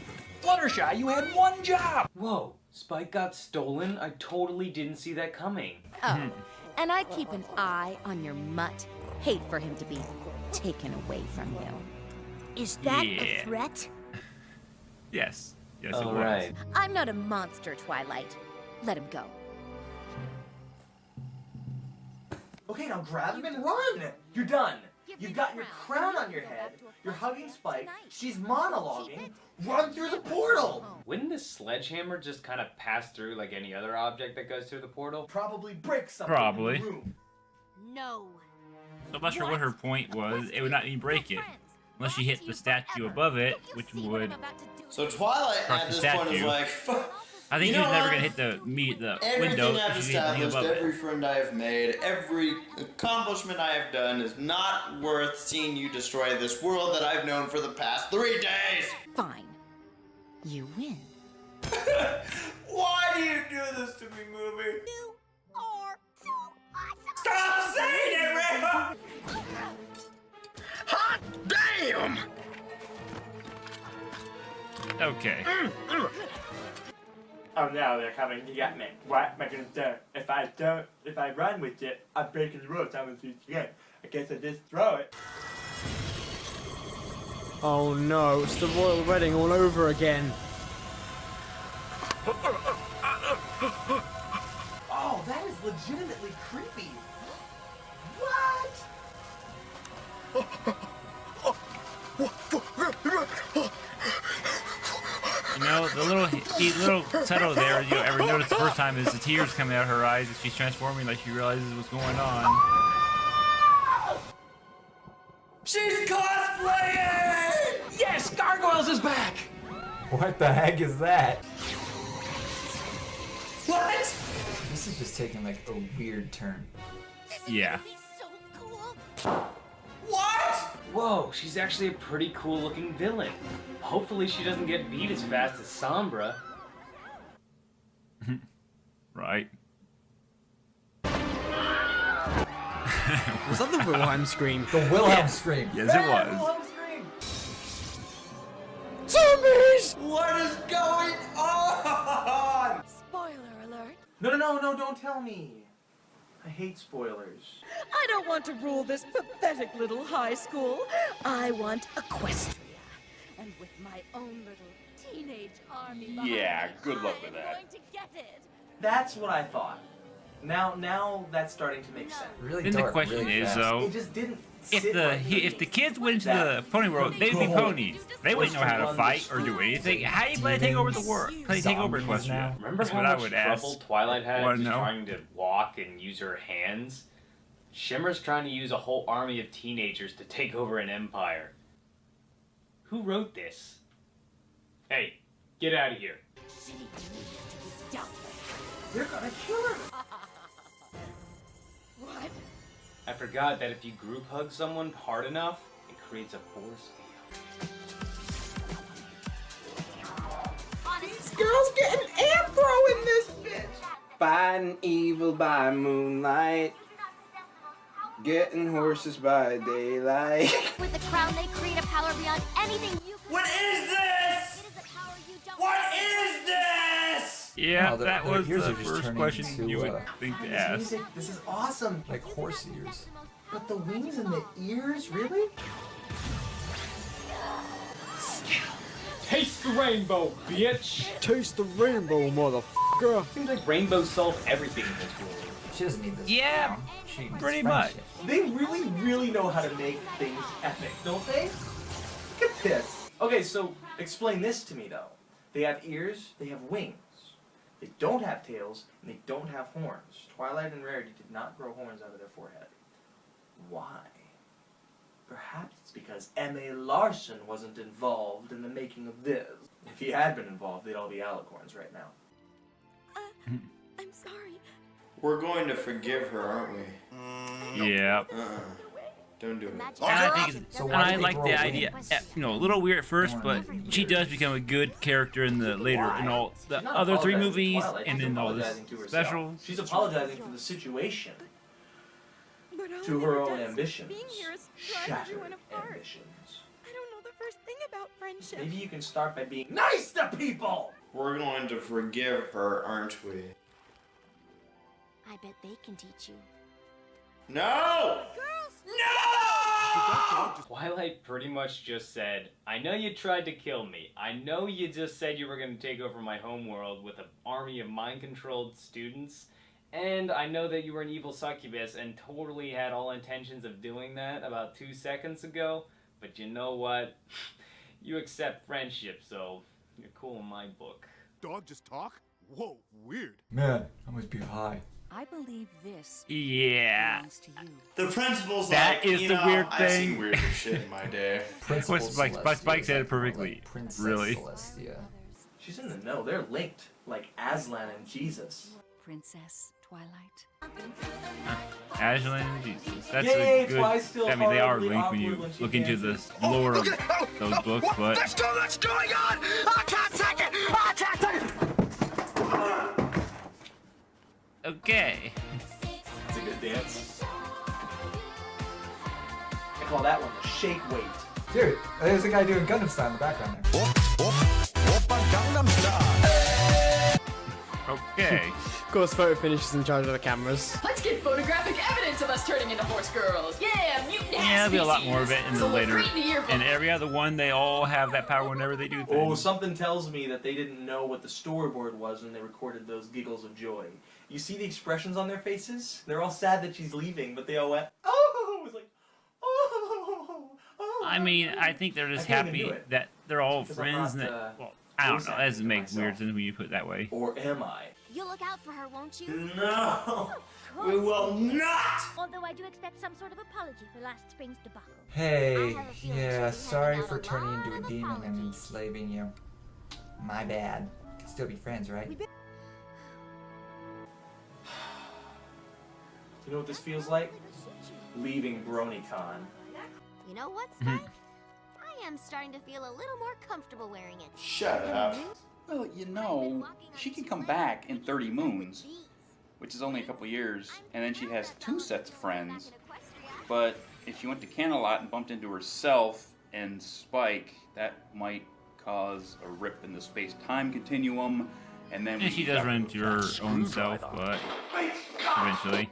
Fluttershy, you had one job! Whoa, Spike got stolen? I totally didn't see that coming. Oh, and I keep an eye on your mutt. Hate for him to be taken away from you. Is that Yeah. a threat? Yes. Yes, it All was. right. I'm not a monster, Twilight. Let him go. Okay, now grab him and run! You're done. You've got your crown on your head. You're hugging Spike. She's monologuing. Run through the portal! Wouldn't this sledgehammer just kind of pass through like any other object that goes through the portal? Probably break something Probably. in the room. No. So I'm not sure what her point was. It would not even break it. Unless she hit the statue above it, which would... So Twilight crush at the this point is statue. like, I think you she was know never what? going to hit the Everything window I've if she didn't hit established, above every it. friend I have made, every accomplishment I have done is not worth seeing you destroy this world that I've known for the past 3 days! Fine. You win. Why do you do this to me, movie? You are so awesome. Stop saying it, Rainbow! Hot damn! Okay. Oh no, they're coming to get me. What am I gonna do? If I run with it, I'm breaking the rules. I'm gonna do it again. I guess I just throw it. Oh no, it's the royal wedding all over again. Oh, that is legitimately creepy. What? You know, the little subtle there, you ever noticed the first time is the tears coming out of her eyes as she's transforming like she realizes what's going on. She's cosplaying! Yes, Gargoyles is back! What the heck is that? What? This is just taking like a weird turn. Yeah. What? Whoa, she's actually a pretty cool looking villain. Hopefully she doesn't get beat as fast as Sombra. Right. Was that the Wilhelm scream? The Wilhelm scream. Yes, it was. Zombies! What is going on? Spoiler alert. No, don't tell me. I hate spoilers. I don't want to rule this pathetic little high school. I want Equestria. And with my own little teenage army behind Yeah, me, good luck with I'm that. going to get it. That's what I thought. Now that's starting to make sense. Really Then dark, the question really is fast. though, It just didn't if sit right with if me. the kids went into the pony world, they'd be ponies. They wouldn't know how to fight or do anything. How do you play take over the world? Play take over Zombies now. Equestria? Remember That's how what I much would trouble ask. Twilight had Wanna just know? trying to walk and use her hands? Shimmer's trying to use a whole army of teenagers to take over an empire. Who wrote this? Hey, get out of here. They're gonna kill her. What? I forgot that if you group hug someone hard enough, it creates a force field. These girls getting afro in this bitch. Fighting evil by moonlight. Getting horses by daylight. With the crown, they create a power beyond anything you can. What is this? It is a power you don't. What is this? Yeah, Oh, that their was ears the are just first turning question into, you would think to ask. Music, this is awesome. Like horse ears. But the wings and the ears, really? Taste the rainbow, bitch! Taste the rainbow, motherfucker! Seems like rainbows solve everything in this world. She doesn't need this. Yeah, crown. She needs pretty much. friendship. They really know how to make things epic, don't they? Look at this. Okay, so explain this to me though. They have ears, they have wings. They don't have tails, and they don't have horns. Twilight and Rarity did not grow horns out of their forehead. Why? Perhaps it's because M.A. Larson wasn't involved in the making of this. If he had been involved, they'd all be alicorns right now. I'm sorry. We're going to forgive her, aren't we? Yeah. Don't do it. And I think So and why did I they like grow the wings? idea. You know, a little weird at first, but she does become a good character in the later in all the She's not other 3 apologizing to movies Twilight, and she's in all the apologizing to herself. specials. She's apologizing for the situation. But all To it her ever own does ambitions. Being here is drive Shattered everyone apart. ambitions. I don't know the first thing about friendship. Maybe you can start by being nice to people! We're going to forgive her, aren't we? I bet they can teach you. No! No! Twilight pretty much just said, I know you tried to kill me. I know you just said you were going to take over my homeworld with an army of mind-controlled students. And I know that you were an evil succubus and totally had all intentions of doing that about 2 seconds ago. But you know what? You accept friendship, so you're cool in my book. Dog just talk? Whoa, weird. Man, I must be high. I believe this Yeah. belongs to you. The principal's That like, is you the know, weird I've thing. seen weirder shit in my day. Principal Spike Celestia said it is perfectly. like Princess Really. Celestia. She's in the know. They're linked, like Aslan and Jesus. Princess Twilight. Aslan and Jesus. That's Yay, a good. Twice still I mean, they are horribly linked when awkward you when she look into the dances. lore of those books, but Let's go, what's going on? I can't take it! I can't take it! okay. It's a good dance. I call that one the shake weight. Dude, there's a guy doing Gundam style in the background there. Okay. Of course, Photo Finish is in charge of the cameras. Let's get photographic evidence of us turning into horse girls. Yeah, mutant Yeah, ass there'll be a lot more of it in species. the So we'll later. create the yearbook. In every other one, they all have that power whenever they do things. Oh, something tells me that they didn't know what the storyboard was when they recorded those giggles of joy. You see the expressions on their faces? They're all sad that she's leaving, but they all went, oh! It was like, oh! I mean, I think they're just I can't even happy do it. that they're all Because I'm friends. not, And uh, that, well, I don't voice know. That acting doesn't to make myself. weird sense when you put it that way. Or am I? You'll look out for her, won't you? No! We will not! Although I do expect some sort of apology for last spring's debacle. Hey, I have a feeling she'll be yeah, handing sorry out for a turning lot into a of demon and apologies. enslaving you. My bad. Can still be friends, right? You know what this feels like? Leaving BronyCon. You know what, Spike? I am starting to feel a little more comfortable wearing it. Shut up. Well, you know, she can come back in 30 moons, which is only a couple years, and then she has 2 sets of friends. But if she went to Canalot and bumped into herself and Spike, that might cause a rip in the space-time continuum, and then And she does run into her own self, but eventually.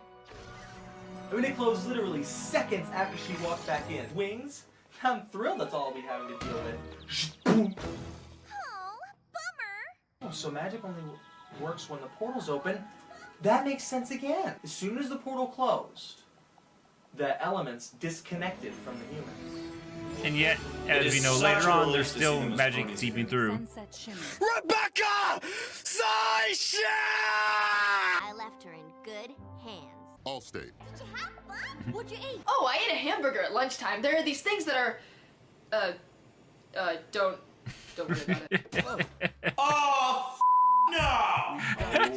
I mean, it closed literally seconds after she walked back in. Wings? I'm thrilled that's all I'll be having to deal with. Boom. Oh, bummer. Oh, so magic only works when the portal's open. That makes sense again. As soon as the portal closed, the elements disconnected from the humans. And yet, as we know later on, there's still magic seeping through. Rebecca! Sasha! I left her in good hands. Allstate. Did you have fun? What'd you eat? Oh, I ate a hamburger at lunchtime. There are these things that are, don't worry about it. Oh, no!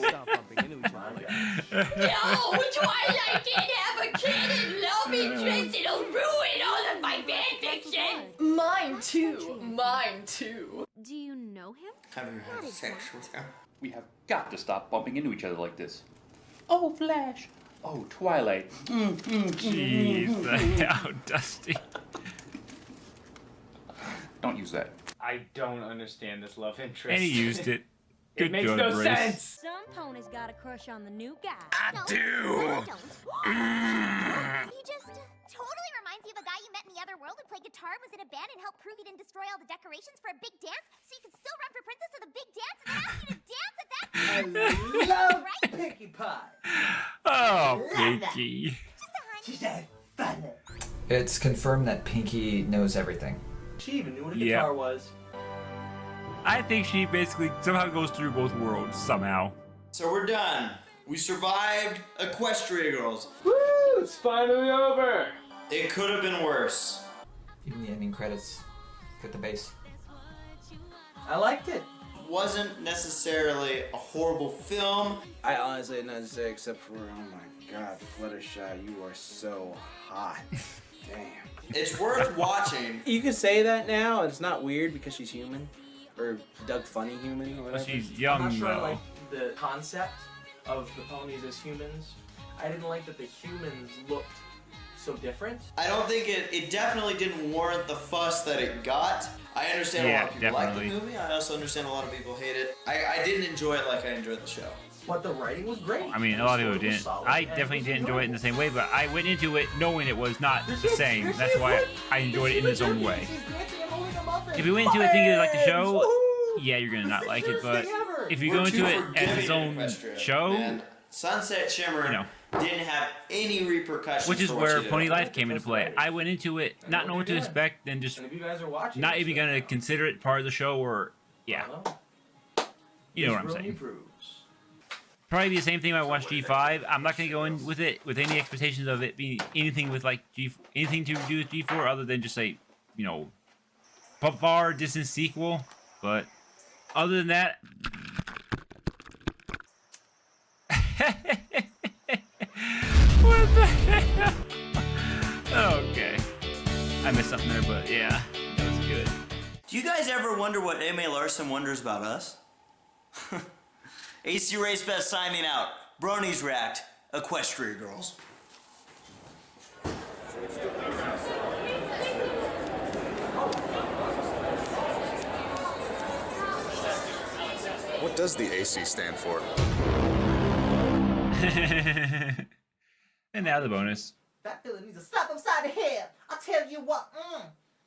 Stop bumping into each other. No, Twilight can't have a kid and love interest. It'll ruin all of my fan fiction. Mine too. Mine too. Do you know him? Have you had sex with her? We have got to stop bumping into each other like this. Oh, Flash. Oh, Twilight. Jeez, how dusty. Don't use that. I don't understand this love interest. And he used it. Good It makes job, no Brace. sense. Some pony's got a crush on the new guy. No, do. I don't. He just totally reminds me of a guy you met in the other world who played guitar and was in a band and helped prove he didn't destroy all the decorations for a big dance, so you could still run for princess of the big dance and then ask you to dance at that. I love Pinkie Pie. Oh, Pinky. She's that fun. It's confirmed that Pinky knows everything. She even knew what a Yeah. guitar was. I think she basically somehow goes through both worlds, somehow. So we're done. We survived Equestria Girls. Woo! It's finally over. It could have been worse. Even the ending credits. Get the bass. I liked it. wasn't necessarily a horrible film. I honestly had nothing to say except for, oh my god, Fluttershy, you are so hot. Damn. It's worth watching. You can say that now, it's not weird because she's human. Or Doug Funny human, or whatever. Well, she's young, I'm not sure I though. like the concept of the ponies as humans. I didn't like that the humans looked so different. I don't think it definitely didn't warrant the fuss that it got. I understand a lot of people like the movie. I also understand a lot of people hate it. I didn't enjoy it like I enjoyed the show. But the writing was great. I mean, a lot of people didn't. I definitely didn't enjoy it in the same way, but I went into it knowing it was not the same. That's why I enjoyed it in its own way. If you went into it thinking you like the show, yeah, you're gonna not like it. But if you go into it as its own show, And Sunset Shimmer didn't have any repercussions. which is for what where she did. Pony Life came into play. I went into it not knowing what to expect, and just If you guys are watching, not even gonna consider it part of the show, or yeah, you know what I'm saying. Probably the same thing when I watch G5. I'm not gonna go in with it with any expectations of it being anything with like anything to do with G4 other than just say, you know, far distant sequel. But other than that, what the hell? Okay, I missed something there, but yeah, that was good. Do you guys ever wonder what M.A. Larson wonders about us? AC Race Best signing out. Bronies React, Equestria Girls. What does the AC stand for? And now the bonus. That feeling needs a slap upside the head. I tell you what.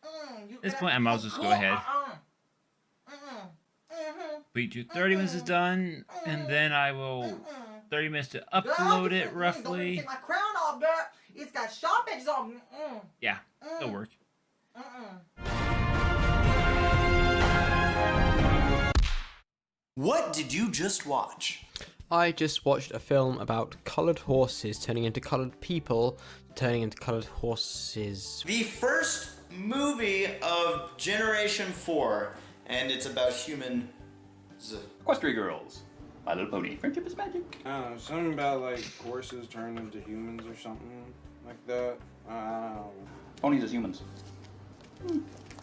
At this point, I might as well just go ahead. Beat you 30 minutes is done, and then I will 30 minutes to upload it roughly. Take my crown off, girl. It's got sharp edges on. Yeah, it'll work. What did you just watch? I just watched a film about coloured horses turning into coloured people, turning into coloured horses. The first movie of Generation 4, and it's about humans. Equestria Girls. My Little Pony. Friendship is magic. I don't know, something about like horses turn into humans or something like that. I don't know. Ponies as humans.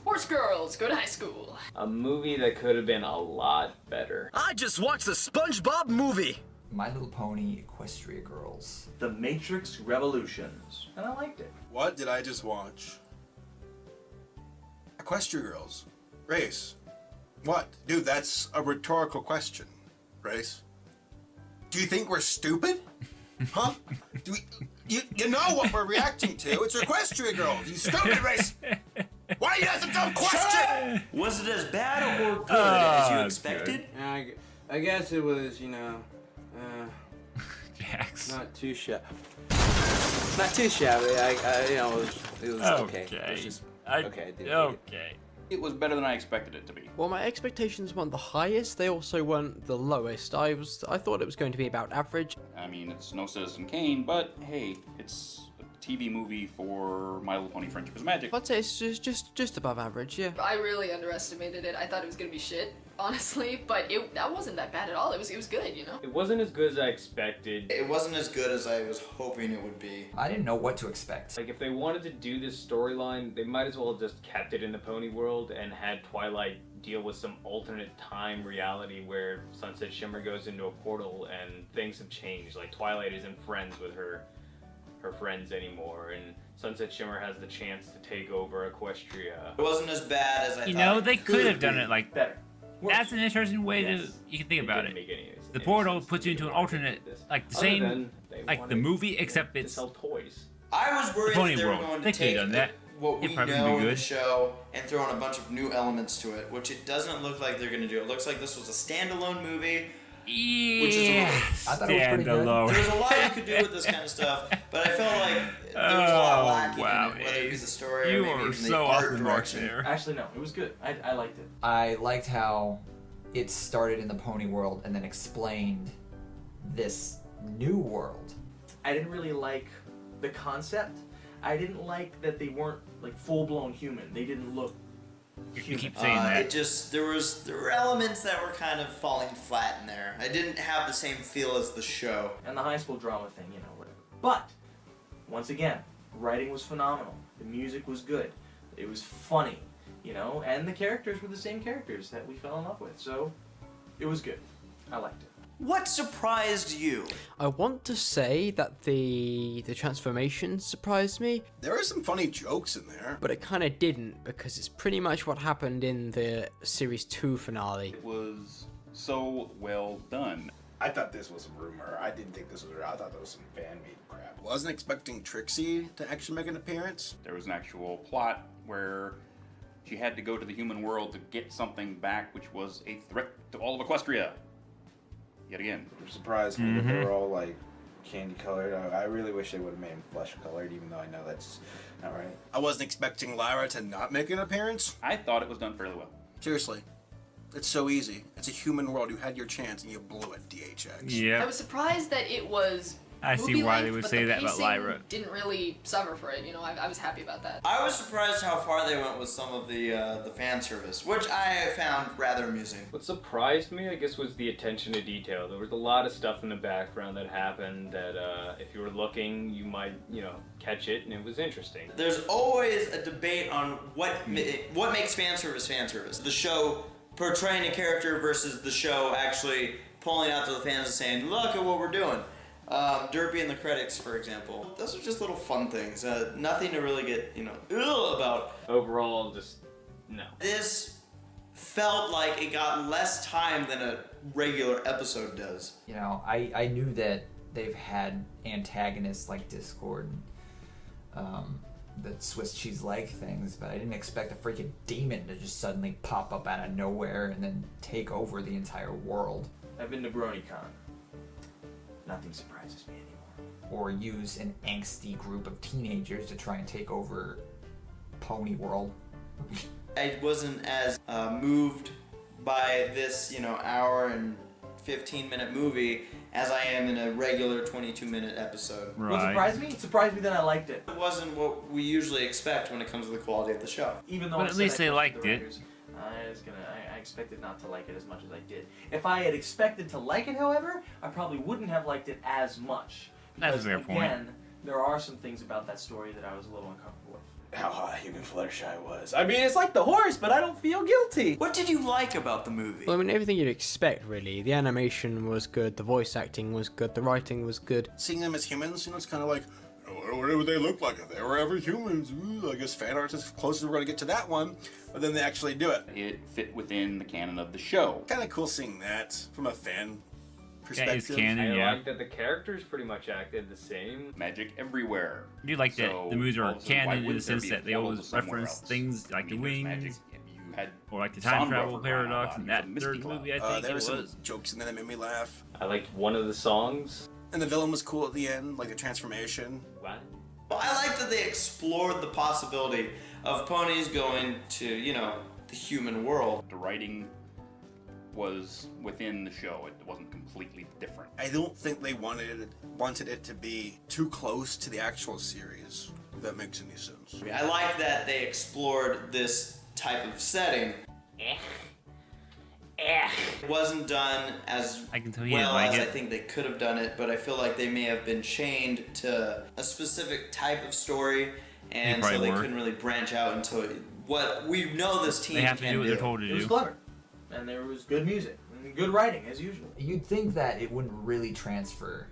Horse Girls, go to high school. A movie that could have been a lot better. I just watched the SpongeBob movie. My Little Pony, Equestria Girls. The Matrix Revolutions. And I liked it. What did I just watch? Equestria Girls. Race. What? Dude, that's a rhetorical question. Race. Do you think we're stupid? Huh? Do we, you know what we're reacting to. It's Equestria Girls. You stupid, Race. Why are you asking some question? Was it as bad or good as you expected? I guess it was, you know, Jax. not too shabby. Not too shabby. You know, it was okay. It was just okay. Okay. It was better than I expected it to be. Well, my expectations weren't the highest, they also weren't the lowest. I thought it was going to be about average. I mean, it's no Citizen Kane, but hey, it's a TV movie for My Little Pony Friendship is Magic. I'd say it's just above average, yeah. I really underestimated it. I thought it was gonna be shit, honestly, but that wasn't that bad at all. It was good, you know? It wasn't as good as I expected. It wasn't as good as I was hoping it would be. I didn't know what to expect. Like, if they wanted to do this storyline, they might as well have just kept it in the pony world and had Twilight deal with some alternate time reality where Sunset Shimmer goes into a portal and things have changed. Like, Twilight isn't friends with her friends anymore, and Sunset Shimmer has the chance to take over Equestria. It wasn't as bad as I thought. You know, they it could have be. done it like better. That's an interesting way to you can think about it. The portal puts you into an alternate, like the same, like the movie, except it's sell toys. I was worried Pony that they were World. going to They could have take done that. what we It'd probably know be of the good. show and throw in a bunch of new elements to it, which it doesn't look like they're going to do. It looks like this was a standalone movie. Which is a I thought it was pretty good. There's a lot you could do with this kind of stuff, but I felt like there was a lot lacking wow, in it, whether it be the story you or maybe are even so the off art the mark direction. there. Actually, no, it was good. I liked it. I liked how it started in the pony world and then explained this new world. I didn't really like the concept. I didn't like that they weren't like full-blown human. They didn't look You keep saying that. It just there were elements that were kind of falling flat in there. I didn't have the same feel as the show. And the high school drama thing, you know, whatever. But once again, writing was phenomenal. The music was good. It was funny, you know, and the characters were the same characters that we fell in love with. So it was good. I liked it. What surprised you? I want to say that the transformation surprised me. There are some funny jokes in there. But it kind of didn't, because it's pretty much what happened in the Series 2 finale. It was so well done. I thought this was a rumor. I didn't think this was real. I thought that was some fan-made crap. Wasn't expecting Trixie to actually make an appearance. There was an actual plot where she had to go to the human world to get something back, which was a threat to all of Equestria. Yet again. It surprised me that they were all like candy colored. I really wish they would have made them flesh colored, even though I know that's not right. I wasn't expecting Lyra to not make an appearance. I thought it was done fairly well. Seriously. It's so easy. It's a human world. You had your chance and you blew it, DHX. Yeah. I was surprised that it was I see why they would but say the that about pacing Lyra. Didn't really suffer for it, you know. I was happy about that. I was surprised how far they went with some of the fan service, which I found rather amusing. What surprised me, I guess, was the attention to detail. There was a lot of stuff in the background that happened that if you were looking, you might, you know, catch it, and it was interesting. There's always a debate on what makes fan service. The show portraying a character versus the show actually pulling out to the fans and saying, look at what we're doing. Derpy and the credits, for example. Those are just little fun things. Nothing to really get, you know, about. Overall, just no. This felt like it got less time than a regular episode does. You know, I knew that they've had antagonists like Discord and the Swiss cheese-like things, but I didn't expect a freaking demon to just suddenly pop up out of nowhere and then take over the entire world. I've been to BronyCon. Nothing surprises me anymore. Or use an angsty group of teenagers to try and take over Pony World. I wasn't as moved by this, you know, hour and 15-minute movie as I am in a regular 22-minute episode. Right. What surprised me? It surprised me that I liked it. It wasn't what we usually expect when it comes to the quality of the show. Even though But at least they liked it. I expected not to like it as much as I did. If I had expected to like it, however, I probably wouldn't have liked it as much. That's a fair point. Again, there are some things about that story that I was a little uncomfortable with. How hot human Fluttershy was. I mean, it's like the horse, but I don't feel guilty. What did you like about the movie? Well, I mean, everything you'd expect, really. The animation was good, the voice acting was good, the writing was good. Seeing them as humans, you know, it's kind of like, what would they look like if they were ever humans? Ooh, I guess fan art's as close as we're going to get to that one, but then they actually do it. It fit within the canon of the show. Kind of cool seeing that from a fan That is perspective. canon, I yeah. like that the characters pretty much acted the same. Magic everywhere. I do like that So, the movies all are of a sudden, why canon in the wouldn't there sense be a that they portal always to somewhere reference else? things like I the mean, there's magic. wings, You had or like the time Sombra travel for crying out paradox loud. in It was a that Misty third Club. movie, I think There it were some was. jokes in there that made me laugh. I liked one of the songs. And the villain was cool at the end, like the transformation. What? Well, I like that they explored the possibility of ponies going to, you know, the human world. The writing was within the show. It wasn't completely different. I don't think they wanted it to be too close to the actual series, if that makes any sense. I like that they explored this type of setting. It wasn't done as I can tell you well like as I it. think they could have done it, but I feel like they may have been chained to a specific type of story, and so probably they were. couldn't really branch out into what we know this team They have to can do what they're told to It was do. clever. And there was good music. And good writing, as usual. You'd think that it wouldn't really transfer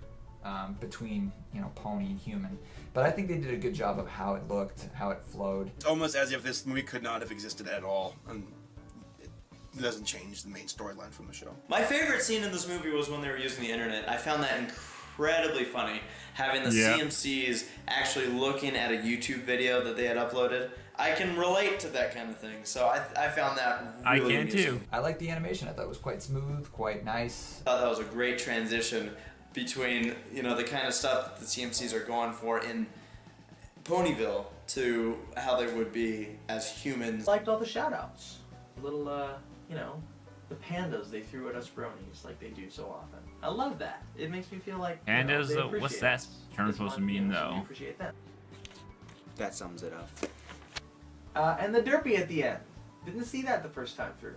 between, you know, pony and human. But I think they did a good job of how it looked, how it flowed. It's almost as if this movie could not have existed at all, and it doesn't change the main storyline from the show. My favorite scene in this movie was when they were using the internet. I found that incredibly funny, having the Yeah. CMCs actually looking at a YouTube video that they had uploaded. I can relate to that kind of thing, so I found that I really can amusing. too. I liked the animation. I thought it was quite smooth, quite nice. I thought that was a great transition between, you know, the kind of stuff that the CMCs are going for in Ponyville to how they would be as humans. I liked all the shout-outs. Little, you know, the pandas they threw at us bronies like they do so often. I love that. It makes me feel like, you know, Pandas, they though, appreciate what's that us. term It's supposed to fun, you mean, know, so we though? appreciate them. That sums it up. And the derpy at the end. Didn't see that the first time through.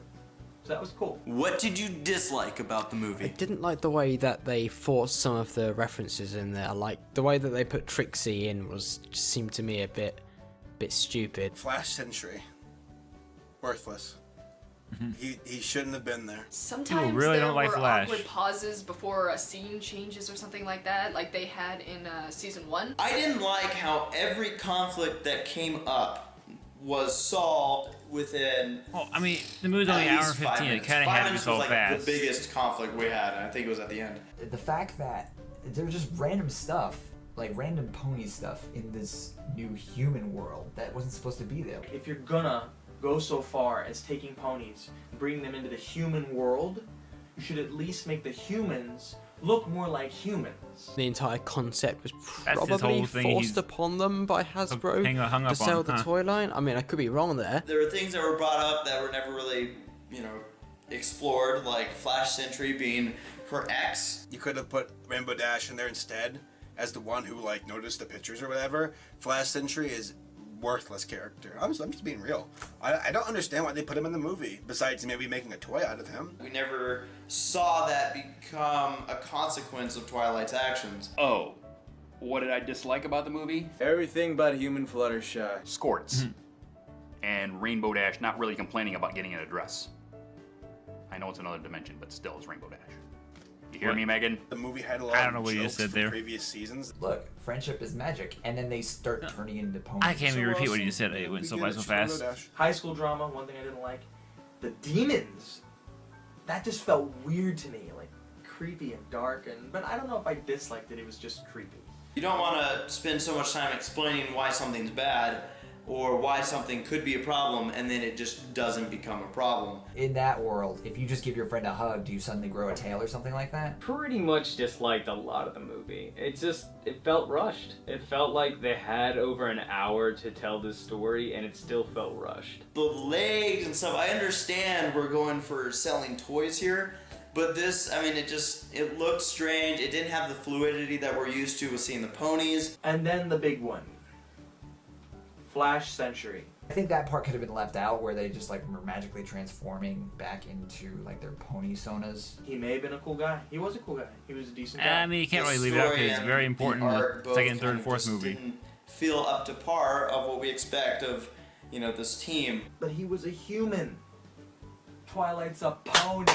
So that was cool. What did you dislike about the movie? I didn't like the way that they forced some of the references in there. Like the way that they put Trixie in just seemed to me a bit stupid. Flash Sentry. Worthless. He shouldn't have been there. Sometimes really there don't like were Flash. awkward pauses before a scene changes or something like that, like they had in season 1. I didn't like how every conflict that came up was solved within. Well, I mean, the movie's only an hour and 15. It kind of had to be solved like fast. the biggest conflict we had, and I think it was at the end. The fact that there was just random stuff, like random pony stuff in this new human world that wasn't supposed to be there. If you're gonna go so far as taking ponies and bringing them into the human world, you should at least make the humans look more like humans. The entire concept was That's his probably whole thing, forced he's upon them by Hasbro hung up to sell on, the huh? toy line. I mean, I could be wrong there. There were things that were brought up that were never really, explored, like Flash Sentry being her ex. You could have put Rainbow Dash in there instead as the one who noticed the pictures or whatever. Flash Sentry is worthless character. I'm just being real. I don't understand why they put him in the movie, besides maybe making a toy out of him. We never saw that become a consequence of Twilight's actions. Oh, what did I dislike about the movie? Everything but Human Fluttershy. Squirts. And Rainbow Dash not really complaining about getting in a dress. I know it's another dimension, but still it's Rainbow Dash. You hear me, Megan? The movie had a lot I don't know of what you jokes just said from there. previous seasons. Look, friendship is magic, and then they start turning into ponies. I can't even repeat what you just said. It went so by so fast. High school drama, one thing I didn't like. The demons. That just felt weird to me, like creepy and dark, but I don't know if I disliked it, it was just creepy. You don't want to spend so much time explaining why something's bad or why something could be a problem and then it just doesn't become a problem. In that world, if you just give your friend a hug, do you suddenly grow a tail or something like that? Pretty much disliked a lot of the movie. It felt rushed. It felt like they had over an hour to tell this story and it still felt rushed. The legs and stuff, I understand we're going for selling toys here, but this, it looked strange. It didn't have the fluidity that we're used to with seeing the ponies. And then the big one. Flash Sentry. I think that part could have been left out, where they just were magically transforming back into their pony sonas. He may have been a cool guy. He was a cool guy. He was a decent guy. I mean, you can't really leave it out because it's very important in the second, third, and fourth movie. Didn't feel up to par of what we expect of, this team. But he was a human. Twilight's a pony.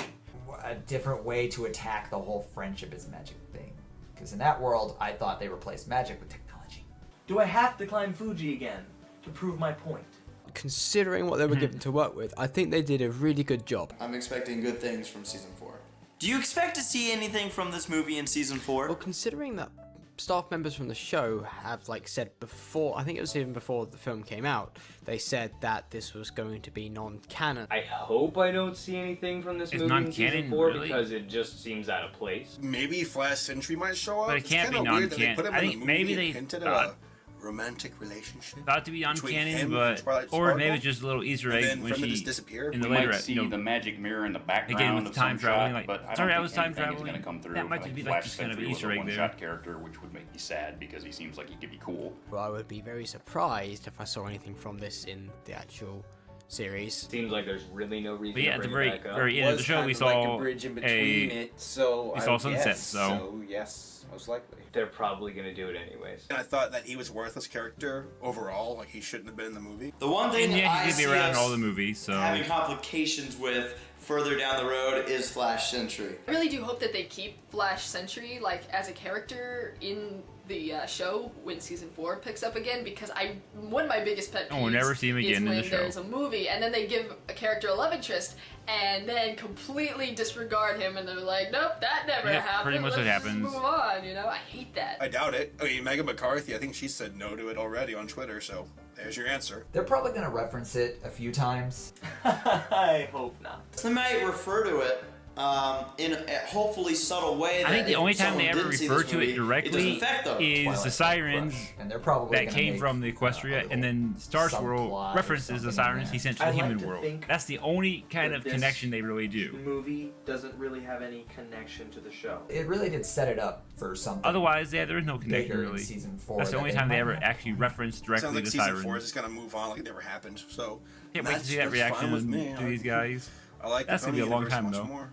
A different way to attack the whole friendship is magic thing. Because in that world, I thought they replaced magic with technology. Do I have to climb Fuji again to prove my point? Considering what they were given to work with, I think they did a really good job. I'm expecting good things from season 4. Do you expect to see anything from this movie in season 4? Well, considering that staff members from the show have said before, I think it was even before the film came out, they said that this was going to be non-canon. I hope I don't see anything from this movie in season 4 because it just seems out of place. Maybe Flash Sentry might show up. But it can't be kinda weird that they non-canon. put him I in think the maybe movie they and hinted at a romantic relationship. Thought to be between uncanny, him but and Twilight or Sparkle. maybe it's just a little Easter And egg then when from it she just disappeared. in the We later might see the magic mirror in the background again with of time some traveling. shot, but I Sorry, don't I was think time anything is traveling. going to come through. That might just be Flash just kind of an Sentry was Easter a egg there. one-shot character, which would make me sad because he seems like he could be cool. Well, I would be very surprised if I saw anything from this in the actual series. Seems like there's really no reason But yeah, to at the bring it back up. very end of the show, we saw a bridge in between it, so we saw I sunset. guess So yes, most likely. They're probably going to do it anyways. And I thought that he was a worthless character overall, he shouldn't have been in the movie. The one thing and yeah, I he's see gonna be around in us all the movies. So having complications with further down the road is Flash Sentry. I really do hope that they keep Flash Sentry as a character in the show when season 4 picks up again, because one of my biggest pet peeves we'll never see him is again in when the show. there's a movie and then they give a character a love interest and then completely disregard him and they're like, nope, that never happened. Pretty much what Let's just happens. move on, I hate that. I doubt it. Megan McCarthy, I think she said no to it already on Twitter, so there's your answer. They're probably going to reference it a few times. I hope not. They might refer to it in a hopefully subtle way. That I think the if only time they someone ever didn't see refer this to movie, it directly doesn't affect them. is the Twilight sirens Crush, and they're probably that gonna came make, from the Equestria, and then Star Swirl subplot or references the something in sirens he there. sent to the I like human to world. think That's the only kind that of this connection they really do. Movie doesn't really have any connection to the show. It really did set it up for something. Otherwise, yeah, there is no connection bigger in really. season 4 That's the that only they time they might ever not actually reference directly Sounds like the season sirens. 4 is just gonna move on like it never happened. So Can't wait to see that that's reaction fine with me. to these guys. I like That's the gonna be a Brony long universe time much though. more.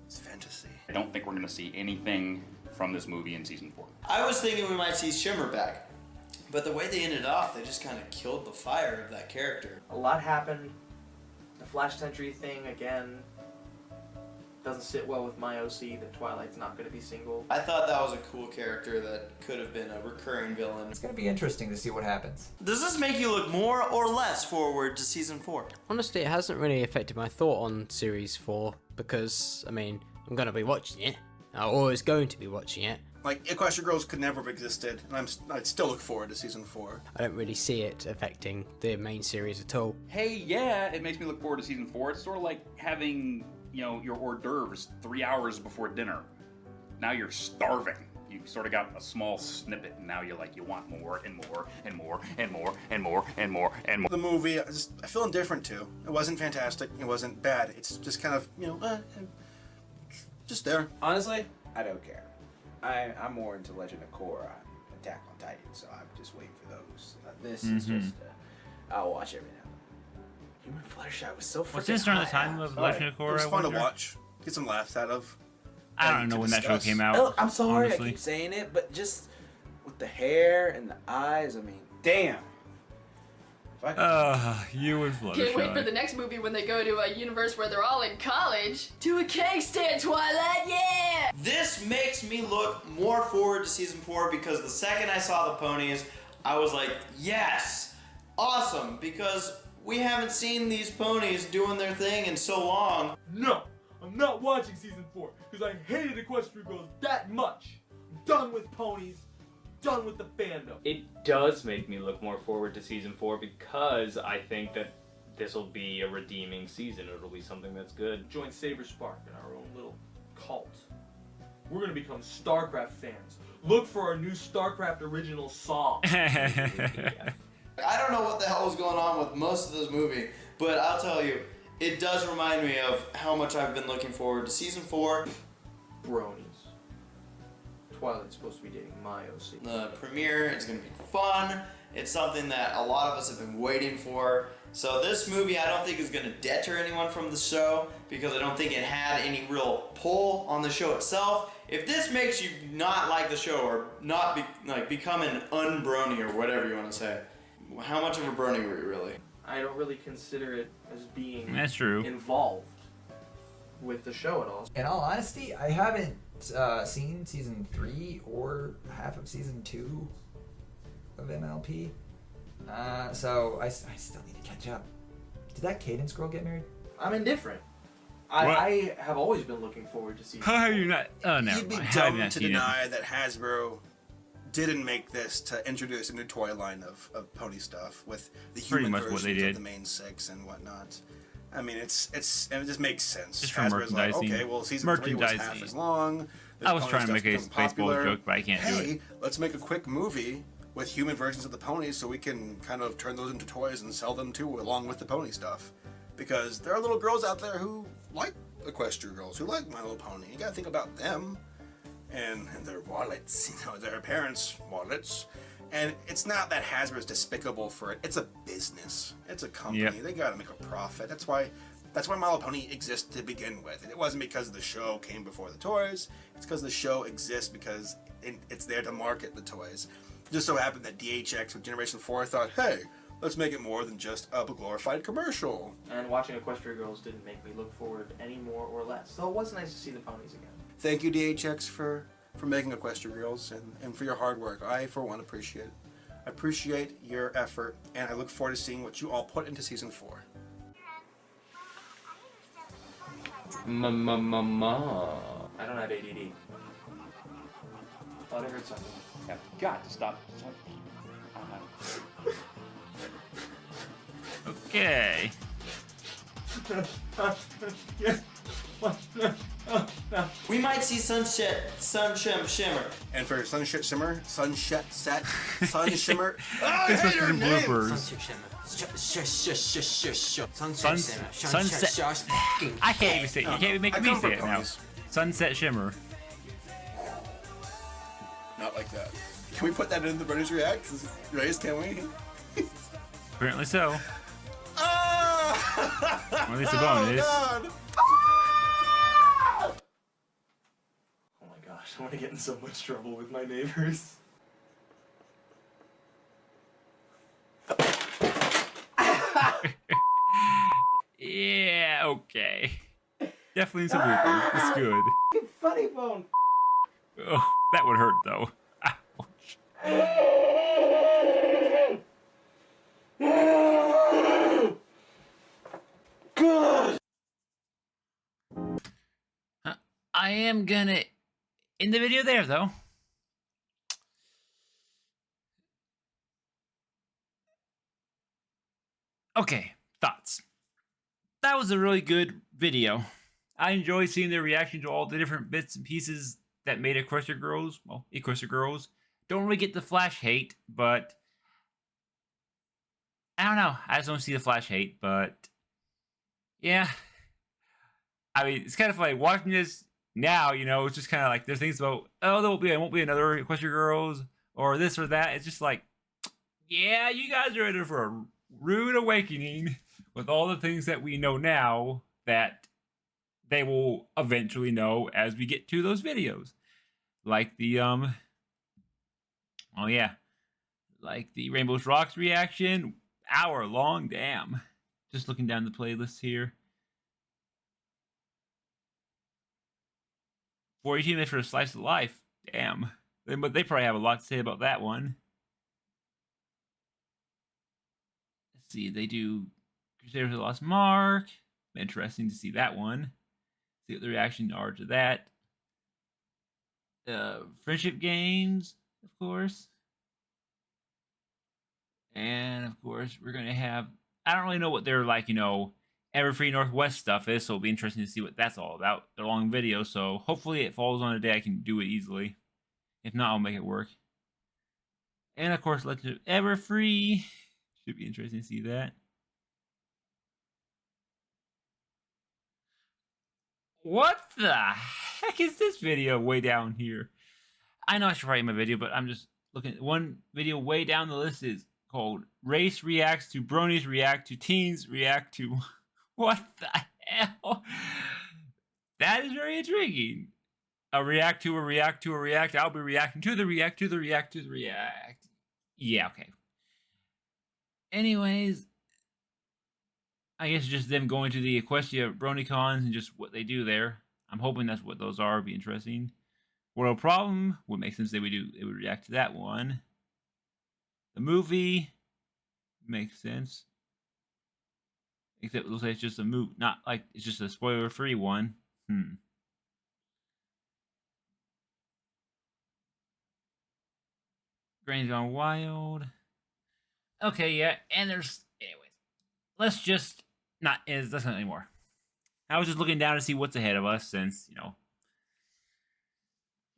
It's fantasy. I don't think we're going to see anything from this movie in season 4. I was thinking we might see Shimmer back, but the way they ended off, they just kind of killed the fire of that character. A lot happened. The Flash Sentry thing again doesn't sit well with my OC that Twilight's not going to be single. I thought that was a cool character that could have been a recurring villain. It's gonna be interesting to see what happens. Does this make you look more or less forward to season 4? Honestly, it hasn't really affected my thought on series 4 because, I mean, I'm going to be watching it. I'm always going to be watching it. Like Equestria Girls could never have existed, and I'd still look forward to season 4. I don't really see it affecting the main series at all. Hey, yeah, it makes me look forward to season 4. It's sort of like having, you know, your hors d'oeuvres 3 hours before dinner. Now you're starving. You sort of got a small snippet, and now you're like, you want more and more and more and more and more and more and more. The movie, I feel indifferent to. It wasn't fantastic. It wasn't bad. It's just kind of, you know, just there. Honestly, I don't care. I'm more into Legend of Korra, Attack on Titan, so I'm just waiting for those. This is just, I'll watch every now and then. Human Fluttershy was so freaking Was this during the high. time of Legend of Korra? It was I fun to wonder? watch. Get some laughs out of. I don't and know to when that show discuss. came out. Oh, I'm sorry, honestly. I keep saying it, but just with the hair and the eyes, I mean, damn. You and Fluttershy. Can't wait for the next movie when they go to a universe where they're all in college. To a cake stand, Twilight, yeah! This makes me look more forward to season 4 because the second I saw the ponies, I was like, yes, awesome, because we haven't seen these ponies doing their thing in so long. No, I'm not watching season 4 because I hated Equestria Girls that much. I'm done with ponies, done with the fandom. It does make me look more forward to season 4 because I think that this will be a redeeming season. It'll be something that's good. Join Saber Spark in our own little cult. We're gonna become StarCraft fans. Look for our new StarCraft original song. I don't know what the hell was going on with most of this movie, but I'll tell you, it does remind me of how much I've been looking forward to season 4. Bronies. Twilight's supposed to be dating my OC. The premiere is going to be fun. It's something that a lot of us have been waiting for. So this movie I don't think is going to deter anyone from the show because I don't think it had any real pull on the show itself. If this makes you not like the show or not become an unbrony or whatever you want to say, how much of a brony were you really? I don't really consider it as being That's true. involved with the show at all. In all honesty, I haven't seen season 3 or half of season 2 of MLP, so I still need to catch up. Did that Cadence girl get married? I'm indifferent. What? I have always been looking forward to season How have you not? Oh, never You'd be mind. How have you dumb not to seen it? deny that Hasbro didn't make this to introduce a new toy line of pony stuff with the Pretty human much versions what they did. of the main 6 and whatnot. I mean, and it just makes sense. Just for Hasbro's like, merchandising. okay, well, season 3 was half Merchandising. as long. The I was pony trying to stuff's make a become baseball popular. joke, but I can't do Hey, it. let's make a quick movie with human versions of the ponies so we can kind of turn those into toys and sell them too, along with the pony stuff. Because there are little girls out there who like Equestria Girls, who like My Little Pony. You gotta think about them and their wallets, you know, their parents' wallets. And it's not that Hasbro's despicable for it. It's a business. It's a company. Yep. They gotta make a profit. That's why My Little Pony exists to begin with. It wasn't because the show came before the toys. It's because the show exists because it's there to market the toys. It just so happened that DHX with Generation 4 thought, hey, let's make it more than just a glorified commercial. And watching Equestria Girls didn't make me look forward any more or less. So it was nice to see the ponies again. Thank you, DHX, for making Equestria Girls and for your hard work. I, for one, appreciate it. I appreciate your effort, and I look forward to seeing what you all put into Season 4. Ma. I don't have ADD. Thought I heard something. I've got to stop. Okay. Yes. We might see sunshine shimmer. And for sunset shimmer, sunset set, sun shimmer. Oh, I This was hate her some name. bloopers. Sunset. I can't even say it. You can't even make me say it now. Sunset Shimmer. Not like that. Can we put that in the Bronies React? Race, can we? Apparently so. Ah! Or at least a bonus. Oh, God. Oh my gosh, I want to get in so much trouble with my neighbors. Yeah, okay. Definitely some bloopers. It's good. Funny bone. Oh, that would hurt though. Good. I am gonna end the video there though. Okay, thoughts. That was a really good video. I enjoyed seeing their reaction to all the different bits and pieces that made Equestria Girls. Well, Equestria Girls. Don't really get the Flash hate, but I don't know. I just don't see the Flash hate, but yeah. I mean, it's kind of like watching this now, you know, it's just kind of like there's things about, oh, there won't be another Equestria Girls or this or that. It's just like, yeah, you guys are in for a rude awakening with all the things that we know now that they will eventually know as we get to those videos. Like the, oh yeah, like the Rainbow's Rocks reaction, hour long, damn. Just looking down the playlist here. 42 minutes for a slice of life, damn. But they probably have a lot to say about that one. Let's see, they do Crusaders of the Lost Mark. Interesting to see that one. See what the reactions are to that. Friendship games, of course. And of course, we're gonna have, I don't really know what their, like, you know, Everfree Northwest stuff is, so it'll be interesting to see what that's all about. They're long video, so hopefully it falls on a day I can do it easily. If not, I'll make it work. And of course, Legend of Everfree. Should be interesting to see that. What the heck is this video way down here? I know I should write my video, but I'm just looking. One video way down the list is called Race Reacts to Bronies React to Teens React to... What the hell? That is very intriguing. A react to a react to a react. I'll be reacting to the react to the react to the react. Yeah, okay. Anyways, I guess just them going to the Equestria BronyCons and just what they do there. I'm hoping that's what those are. It'd be interesting. World Problem would make sense. They would react to that one. The movie makes sense. Except it looks like it's just a movie, not like it's just a spoiler-free one. Granny's Gone Wild. Okay, yeah, and there's, anyways, let's not anymore. I was just looking down to see what's ahead of us since, you know.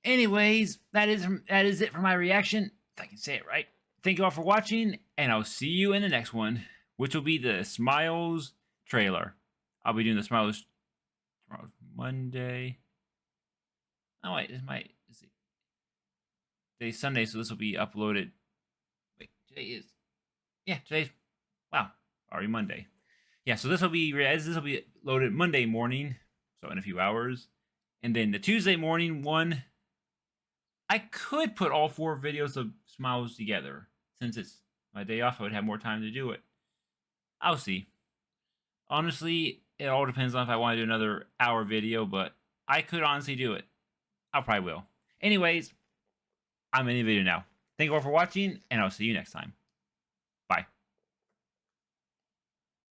Anyways, that is it for my reaction, if I can say it right. Thank you all for watching, and I'll see you in the next one, which will be the Smiles trailer. I'll be doing the Smiles tomorrow, Monday. Oh wait, today's Sunday, so this will be uploaded. Wait, today's, wow, already Monday. Yeah, so this will be loaded Monday morning, so in a few hours. And then the Tuesday morning one, I could put all 4 videos of Smiles together. Since it's my day off, I would have more time to do it. I'll see. Honestly, it all depends on if I want to do another hour video, but I could honestly do it. I probably will. Anyways, I'm in the video now. Thank you all for watching, and I'll see you next time.